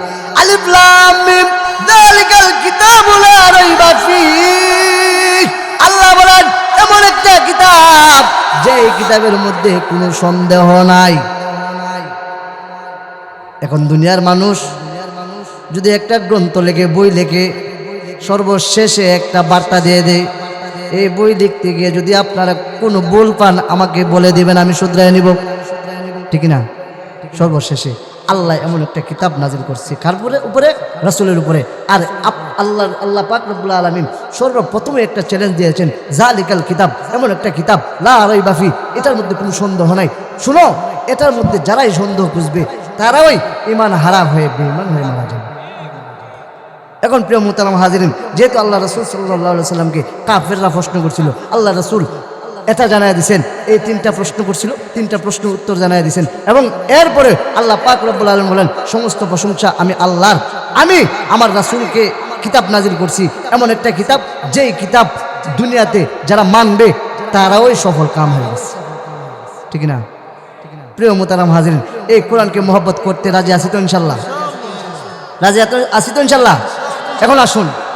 আলিফ লাম মিম যালিকাল কিতাবু লা রাইবা ফিহি। আল্লাহ বলেন এমন একটা কিতাব যে এই কিতাবের মধ্যে কোনো সন্দেহ নাই। এখন দুনিয়ার মানুষ যদি একটা গ্রন্থ লেখে, বই লেখে, সর্বশেষে একটা বার্তা দিয়ে দেয়, এই বই লিখতে গিয়ে যদি আপনারা কোনো ভুল পান আমাকে বলে দিবেন, আমি শুধরাই নিব, ঠিক না? সর্বশেষে আল্লাহ এমন একটা কিতাব নাজিল করছে কার উপরে? রাসূলের উপরে। আর আল্লাহ পাক রব্বুল আলামিন সর্বপ্রথমে একটা চ্যালেঞ্জ দিয়েছেন, যালিকাল কিতাব, এমন একটা কিতাব লা রাইবা ফি, এটার মধ্যে কোনো সন্দেহ নাই। শুনো, এটার মধ্যে যারাই সন্দেহ খুঁজবে তারাই ঈমান হারা হয়ে বেঈমান হয়ে মারা যাবে। এখন প্রিয় মুহতারাম হাজিরিন, যেহেতু আল্লাহ রাসূল সাল্লাল্লাহু আলাইহি সাল্লামকে কাফেররা প্রশ্ন করছিল, আল্লাহ রাসূল এটা জানায় দিয়েছেন, এই তিনটা প্রশ্ন করছিল, তিনটা প্রশ্নের উত্তর জানায় দিয়েছেন। এবং এরপরে আল্লাহ পাক রব্বুল আলামিন বলেন, সমস্ত প্রশংসা আমি আল্লাহর, আমি আমার রাসূলকে কিতাব নাজিল করছি, এমন একটা কিতাব যেই কিতাব দুনিয়াতে যারা মানবে তারাও সফল কাম হয়ে গেছে, ঠিক না? প্রিয় মুহতারাম হাজিরিন, এই কোরআনকে মহব্বত করতে রাজি আছি তো ইনশাল্লাহ? রাজি আছি তো ইনশাল্লাহ? এখন আসুন